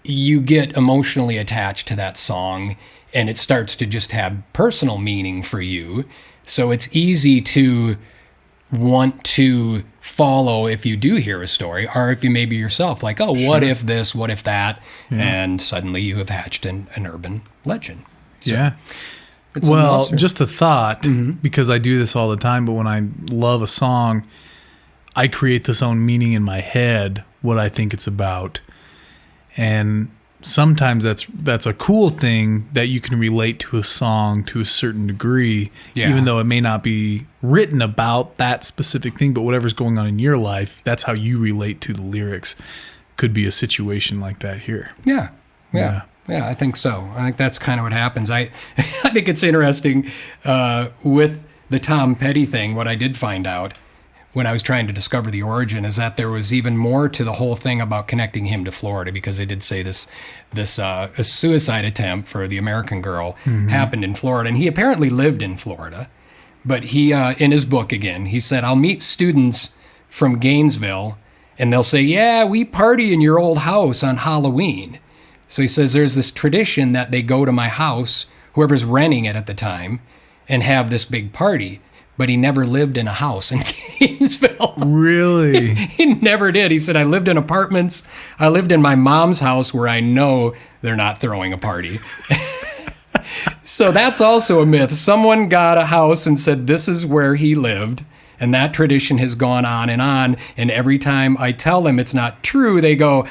you get emotionally attached to that song and it starts to just have personal meaning for you. So it's easy to want to follow if you do hear a story, or if you maybe yourself like, oh, what if this, what if that? And suddenly you have hatched an urban legend. So it's well, just a thought, because I do this all the time, but when I love a song, I create this own meaning in my head, what I think it's about. And sometimes that's a cool thing, that you can relate to a song to a certain degree, even though it may not be written about that specific thing, but whatever's going on in your life, that's how you relate to the lyrics. Could be a situation like that here. Yeah, I think so. I think that's kind of what happens. I think it's interesting with the Tom Petty thing. What I did find out when I was trying to discover the origin is that there was even more to the whole thing about connecting him to Florida, because they did say this a suicide attempt for the American Girl happened in Florida, and he apparently lived in Florida. But he, in his book again, he said, I'll meet students from Gainesville, and they'll say, yeah, we party in your old house on Halloween. So he says there's this tradition that they go to my house, whoever's renting it at the time, and have this big party. But he never lived in a house in Gainesville. Really? He never did. He said, I lived in apartments. I lived in my mom's house where I know they're not throwing a party. So that's also a myth. Someone got a house and said, this is where he lived. And that tradition has gone on. And every time I tell them it's not true, they go,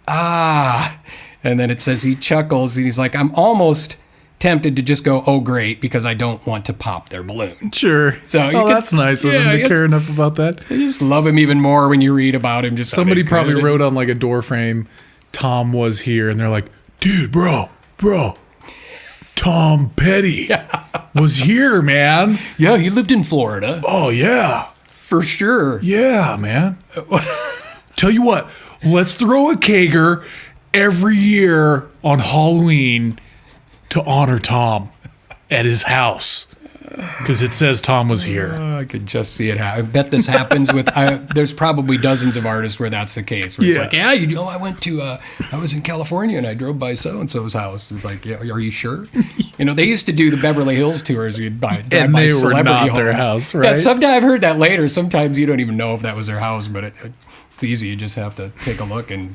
ah. And then it says he chuckles. And he's like, I'm almost tempted to just go, oh, great, because I don't want to pop their balloon. Sure. So that's nice of him to care enough about that. I just love him even more when you read about him. Just somebody probably wrote on like a door frame, Tom was here, and they're like, dude, bro, Tom Petty was here, man. Yeah, he lived in Florida. Oh, yeah. For sure. Yeah, man. Tell you what, let's throw a kegger every year on Halloween to honor Tom at his house, because it says Tom was here. I could just see it happen. I bet this happens with, there's probably dozens of artists where that's the case. Where it's like, yeah, I was in California and I drove by so-and-so's house. It's like, yeah, are you sure? They used to do the Beverly Hills tours. You'd drive by they celebrity were not homes. their house, right? Yeah, sometimes I've heard that later. Sometimes you don't even know if that was their house, but it's easy. You just have to take a look and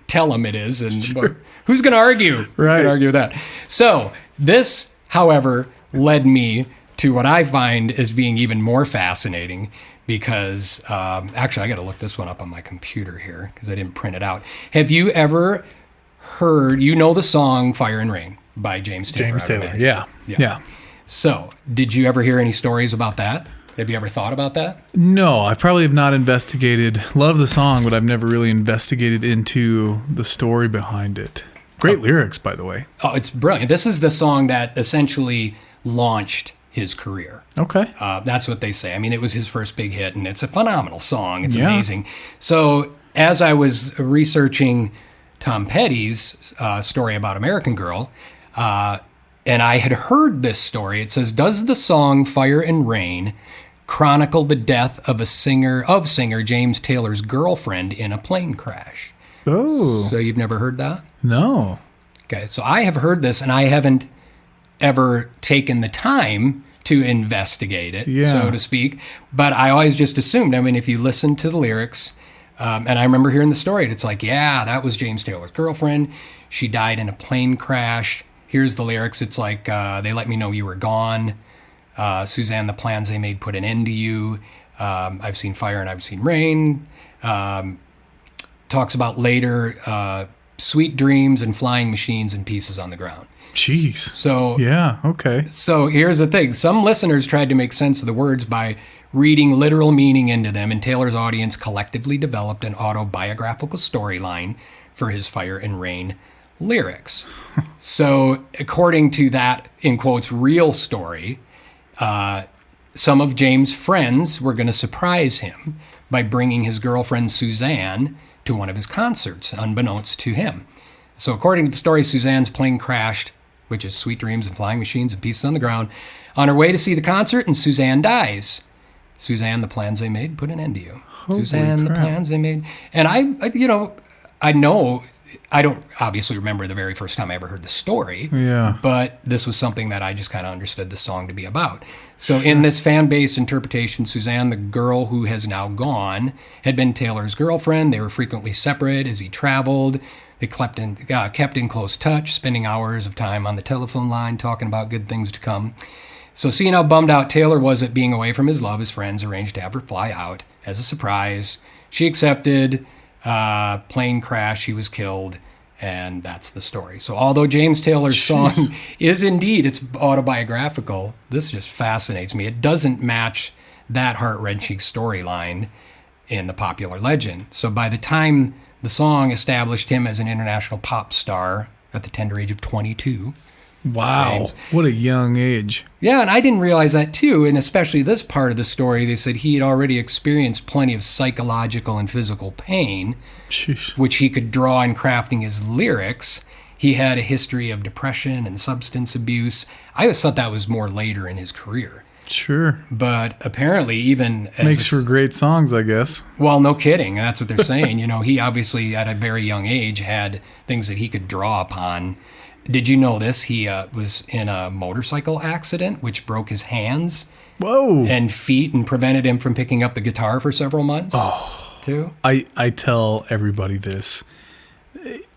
tell them it is. And who's going to argue? Who's going to argue that? So this, however, led me to what I find as being even more fascinating, because actually I got to look this one up on my computer here because I didn't print it out. Have you ever heard, the song Fire and Rain by James Taylor? James Taylor, yeah. So did you ever hear any stories about that? Have you ever thought about that? No, I probably have not investigated. Love the song, but I've never really investigated into the story behind it. Great lyrics, by the way. Oh, it's brilliant. This is the song that essentially launched his career. Okay. That's what they say. I mean, it was his first big hit, and it's a phenomenal song. It's amazing. So as I was researching Tom Petty's story about American Girl, and I had heard this story, it says, does the song Fire and Rain chronicle the death of singer James Taylor's girlfriend in a plane crash? Oh. So you've never heard that? No. Okay, so I have heard this, and I haven't ever taken the time to investigate it, so to speak. But I always just assumed, if you listen to the lyrics, and I remember hearing the story, it's like, yeah, that was James Taylor's girlfriend. She died in a plane crash. Here's the lyrics. It's like, they let me know you were gone. Suzanne, the plans they made put an end to you. I've seen fire and I've seen rain. Talks about later sweet dreams and flying machines and pieces on the ground. Jeez. So yeah, okay. So here's the thing. Some listeners tried to make sense of the words by reading literal meaning into them, and Taylor's audience collectively developed an autobiographical storyline for his Fire and Rain lyrics. So according to that, in quotes, real story, some of James' friends were going to surprise him by bringing his girlfriend Suzanne to one of his concerts, unbeknownst to him. So according to the story, Suzanne's plane crashed, which is Sweet Dreams and Flying Machines and Pieces on the Ground, on her way to see the concert, and Suzanne dies. Suzanne, the plans they made put an end to you. Holy Suzanne, crap. the plans they made. And I know, I don't obviously remember the very first time I ever heard the story. Yeah. But this was something that I just kind of understood the song to be about. So in this fan-based interpretation, Suzanne, the girl who has now gone, had been Taylor's girlfriend. They were frequently separate as he traveled. They kept in close touch, spending hours of time on the telephone line, talking about good things to come. So seeing how bummed out Taylor was at being away from his love, his friends arranged to have her fly out as a surprise. She accepted. Plane crash, he was killed, and that's the story. So although James Taylor's song is indeed, it's autobiographical, this just fascinates me. It doesn't match that heart-wrenching storyline in the popular legend. So by the time the song established him as an international pop star at the tender age of 22. Wow. James. What a young age. Yeah, and I didn't realize that too, and especially this part of the story, they said he had already experienced plenty of psychological and physical pain, Sheesh. which he could draw in crafting his lyrics. He had a history of depression and substance abuse. I always thought that was more later in his career. Sure. But apparently even... Makes for great songs, I guess. Well, no kidding. That's what they're saying. He obviously at a very young age had things that he could draw upon. Did you know this? He was in a motorcycle accident, which broke his hands Whoa. and feet and prevented him from picking up the guitar for several months, too. I tell everybody this,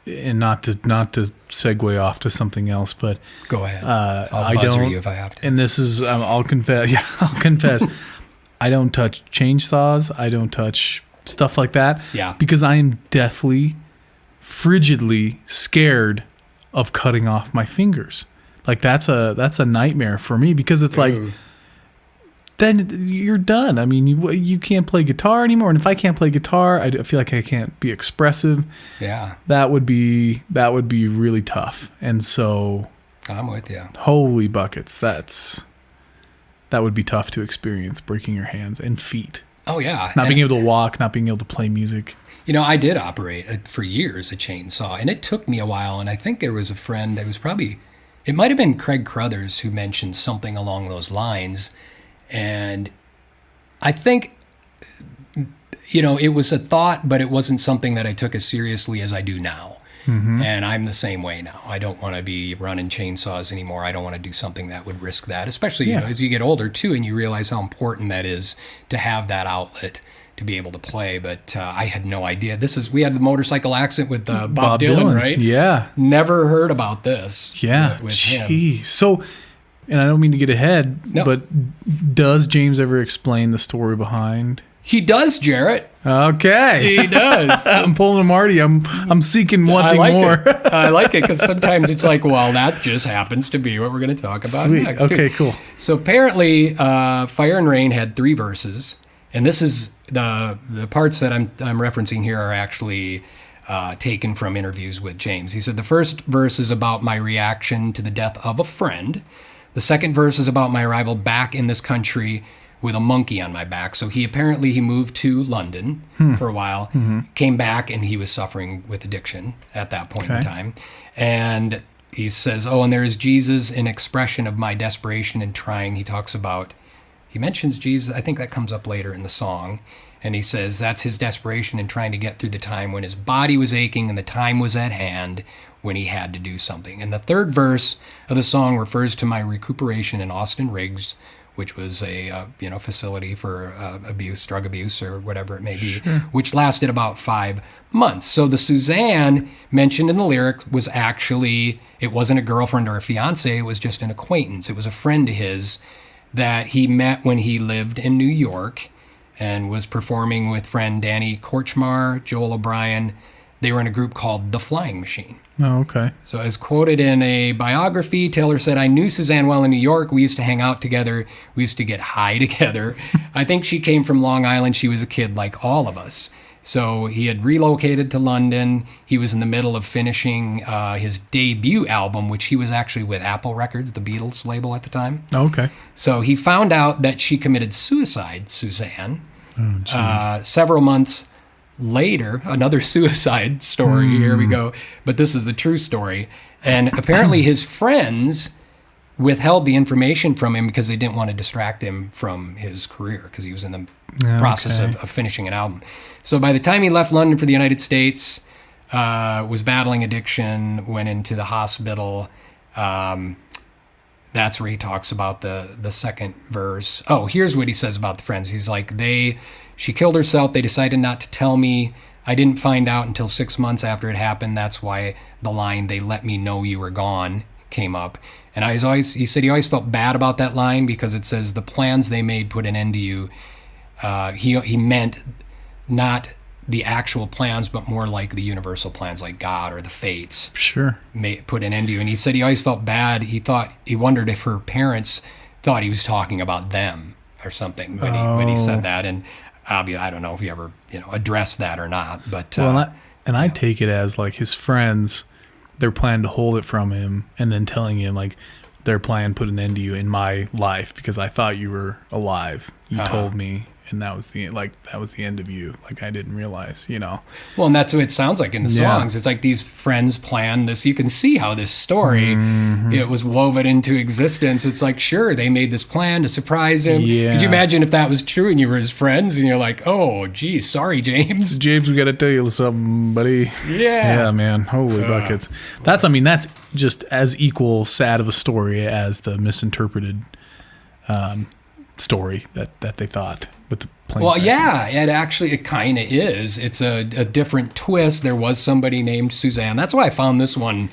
and not to segue off to something else, but Go ahead. I I'll buzzer don't. you if I have to. And this is, I'll confess. Yeah, I'll confess. I don't touch chainsaws. I don't touch stuff like that. Yeah. Because I am deathly, frigidly scared of cutting off my fingers. Like that's a nightmare for me, because it's like, Ooh. then you're done. I mean, you can't play guitar anymore, and if I can't play guitar, I feel like I can't be expressive. Yeah, That would be really tough. And so, I'm with you. holy buckets, that would be tough to experience, breaking your hands and feet, Oh, yeah. not being able to walk, not being able to play music. I did operate for years a chainsaw, and it took me a while. And I think there was a friend, it might have been Craig Crothers who mentioned something along those lines. And I think, it was a thought, but it wasn't something that I took as seriously as I do now. Mm-hmm. And I'm the same way now. I don't want to be running chainsaws anymore. I don't want to do something that would risk that, especially as you get older too, and you realize how important that is to have that outlet to be able to play. But I had no idea. We had the motorcycle accident with Bob Dylan, right? Yeah. Never heard about this. Yeah. With him. Jeez. So, and I don't mean to get ahead, No. but does James ever explain the story behind? He does, Jarrett. Okay. He does. I'm pulling a Marty. I'm seeking wanting more. I like it because sometimes it's like, well, that just happens to be what we're going to talk about Sweet. next. Okay, too. cool. So apparently, Fire and Rain had 3 verses, and this is the parts that I'm referencing here are actually taken from interviews with James. He said the first verse is about my reaction to the death of a friend. The second verse is about my arrival back in this country with a monkey on my back. So he moved to London for a while, came back, and he was suffering with addiction at that point in time. And he says, and there is Jesus, an expression of my desperation and trying. He mentions Jesus. I think that comes up later in the song. And he says that's his desperation in trying to get through the time when his body was aching and the time was at hand when he had to do something. And the third verse of the song refers to my recuperation in Austin Riggs, which was a facility for drug abuse, or whatever it may be, which lasted about 5 months. So the Suzanne mentioned in the lyric was actually, it wasn't a girlfriend or a fiance, it was just an acquaintance. It was a friend of his that he met when he lived in New York and was performing with friend Danny Korchmar, Joel O'Brien. They were in a group called The Flying Machine. Oh, okay. So as quoted in a biography, Taylor said, I knew Suzanne well in New York. We used to hang out together. We used to get high together. I think she came from Long Island. She was a kid like all of us. So he had relocated to London. He was in the middle of finishing his debut album, which he was actually with Apple Records, the Beatles label at the time. Okay. So he found out that she committed suicide, Suzanne, several months later. Another suicide story. Here we go. But this is the true story. And apparently his friends withheld the information from him because they didn't want to distract him from his career because he was in the process of finishing an album. So by the time he left London for the United States, was battling addiction, went into the hospital. That's where he talks about the second verse. Oh, here's what he says about the friends. He's like, she killed herself. They decided not to tell me. I didn't find out until 6 months after it happened. That's why the line, "They let me know you were gone," came up. And he said he always felt bad about that line because it says the plans they made put an end to you. He meant not the actual plans, but more like the universal plans, like God or the fates. Sure. May put an end to you. And he said he always felt bad. He wondered if her parents thought he was talking about them or something when he said that. And obviously, I don't know if he ever addressed that or not. But I take it as like his friends, their plan to hold it from him, and then telling him like their plan put an end to you in my life because I thought you were alive. You told me. And that was the end of you. Like I didn't realize, Well, and that's what it sounds like in the songs. It's like these friends planned this. You can see how this story it was woven into existence. It's like, sure, they made this plan to surprise him. Yeah. Could you imagine if that was true and you were his friends and you're like, oh, geez, sorry, James. James, we got to tell you something, buddy. Yeah, man. Holy buckets. That's just as equal sad of a story as the misinterpreted story that they thought. With the plane well, crash. yeah, it kind of is. It's a different twist. There was somebody named Suzanne. That's why I found this one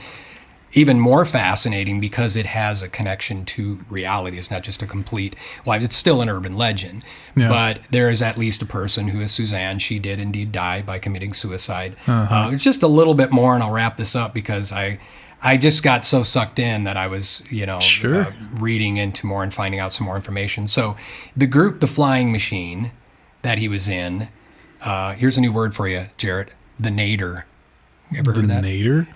even more fascinating because it has a connection to reality. It's not just a complete, it's still an urban legend, but there is at least a person who is Suzanne. She did indeed die by committing suicide. It's just a little bit more, and I'll wrap this up because I just got so sucked in that I was, reading into more and finding out some more information. So the group, The Flying Machine, that he was in, here's a new word for you, Jarrett, the Nadir. You ever heard of that? The Nadir?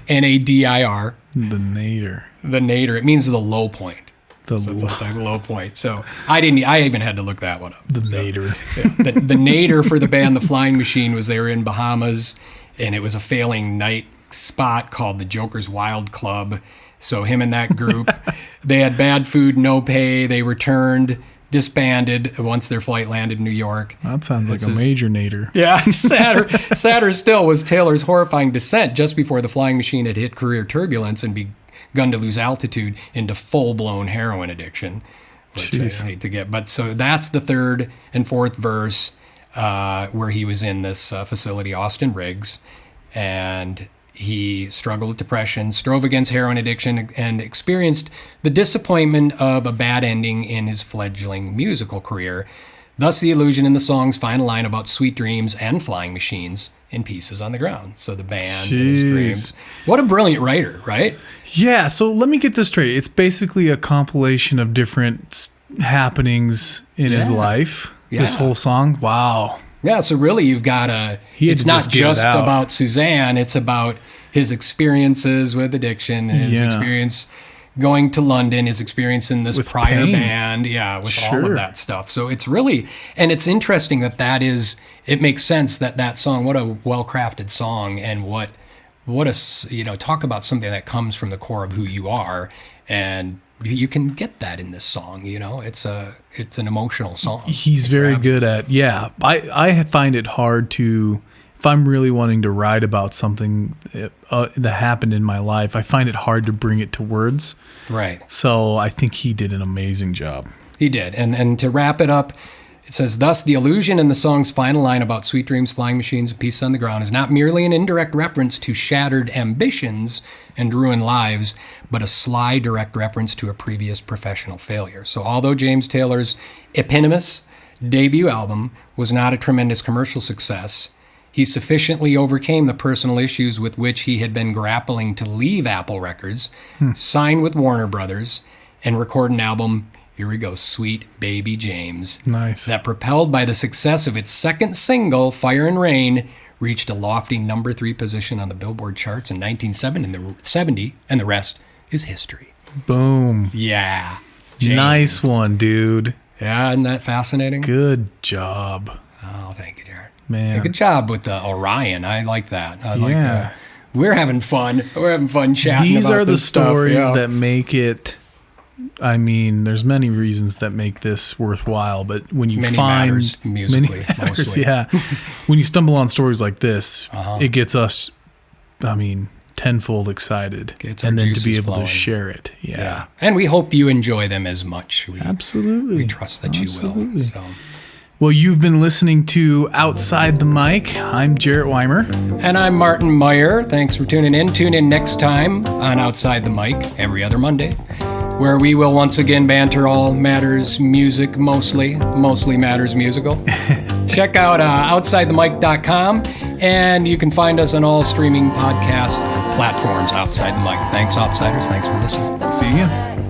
Nadir. The Nadir. The Nadir. It means the low point. It's like the low point. So I even had to look that one up. The Nadir. The Nadir for the band The Flying Machine was they were in Bahamas, and it was a failing night spot called the Joker's Wild Club. So him and that group, they had bad food, no pay. They returned, disbanded once their flight landed in New York. That sounds like a major nadir. Yeah, sadder still was Taylor's horrifying descent just before the Flying Machine had hit career turbulence and begun to lose altitude into full-blown heroin addiction, which I hate to get. But so that's the third and fourth verse where he was in this facility, Austin Riggs, and he struggled with depression, strove against heroin addiction, and experienced the disappointment of a bad ending in his fledgling musical career. Thus, the illusion in the song's final line about sweet dreams and flying machines in Pieces on the Ground. So the band and his dreams. What a brilliant writer, right? Yeah, so let me get this straight. It's basically a compilation of different happenings in his life, this whole song. Wow. Yeah, so really you've got it's not just about Suzanne, it's about his experiences with addiction, his experience going to London, his experience in this with prior pain. Band, with all of that stuff. So it's really, and it's interesting it makes sense that song, what a well-crafted song, and what a, talk about something that comes from the core of who you are, and you can get that in this song. It's an emotional song. He's very good at I find it hard to, if I'm really wanting to write about something that happened in my life, I find it hard to bring it to words. Right. So I think he did an amazing job. He did. And to wrap it up, it says, thus, the allusion in the song's final line about sweet dreams, flying machines, and Pieces on the Ground is not merely an indirect reference to shattered ambitions and ruined lives, but a sly direct reference to a previous professional failure. So although James Taylor's eponymous debut album was not a tremendous commercial success, he sufficiently overcame the personal issues with which he had been grappling to leave Apple Records, sign with Warner Brothers, and record an album, here we go, Sweet Baby James. Nice. That, propelled by the success of its second single, Fire and Rain, reached a lofty number 3 position on the Billboard charts in 1970, and the rest is history. Boom. Yeah. James. Nice one, dude. Yeah, isn't that fascinating? Good job. Oh, thank you, Jared. Man. Yeah, good job with the Orion. I like that. We're having fun. We're having fun chatting These about are the this stories stuff. that make it I mean, there's many reasons that make this worthwhile, but when you Many find matters musically, mostly. yeah, when you stumble on stories like this, it gets us, I mean, tenfold excited, Gets our and then to be juices able flowing. to share it. Yeah, And we hope you enjoy them as much. absolutely. We trust that you will. So. Well, you've been listening to Outside the Mic. I'm Jarrett Weimer. And I'm Martin Meyer. Thanks for tuning in. Tune in next time on Outside the Mic, every other Monday, where we will once again banter all matters music, mostly matters musical. Check out OutsideTheMic.com, and you can find us on all streaming podcast platforms outside the mic. Thanks, Outsiders. Thanks for listening. See you.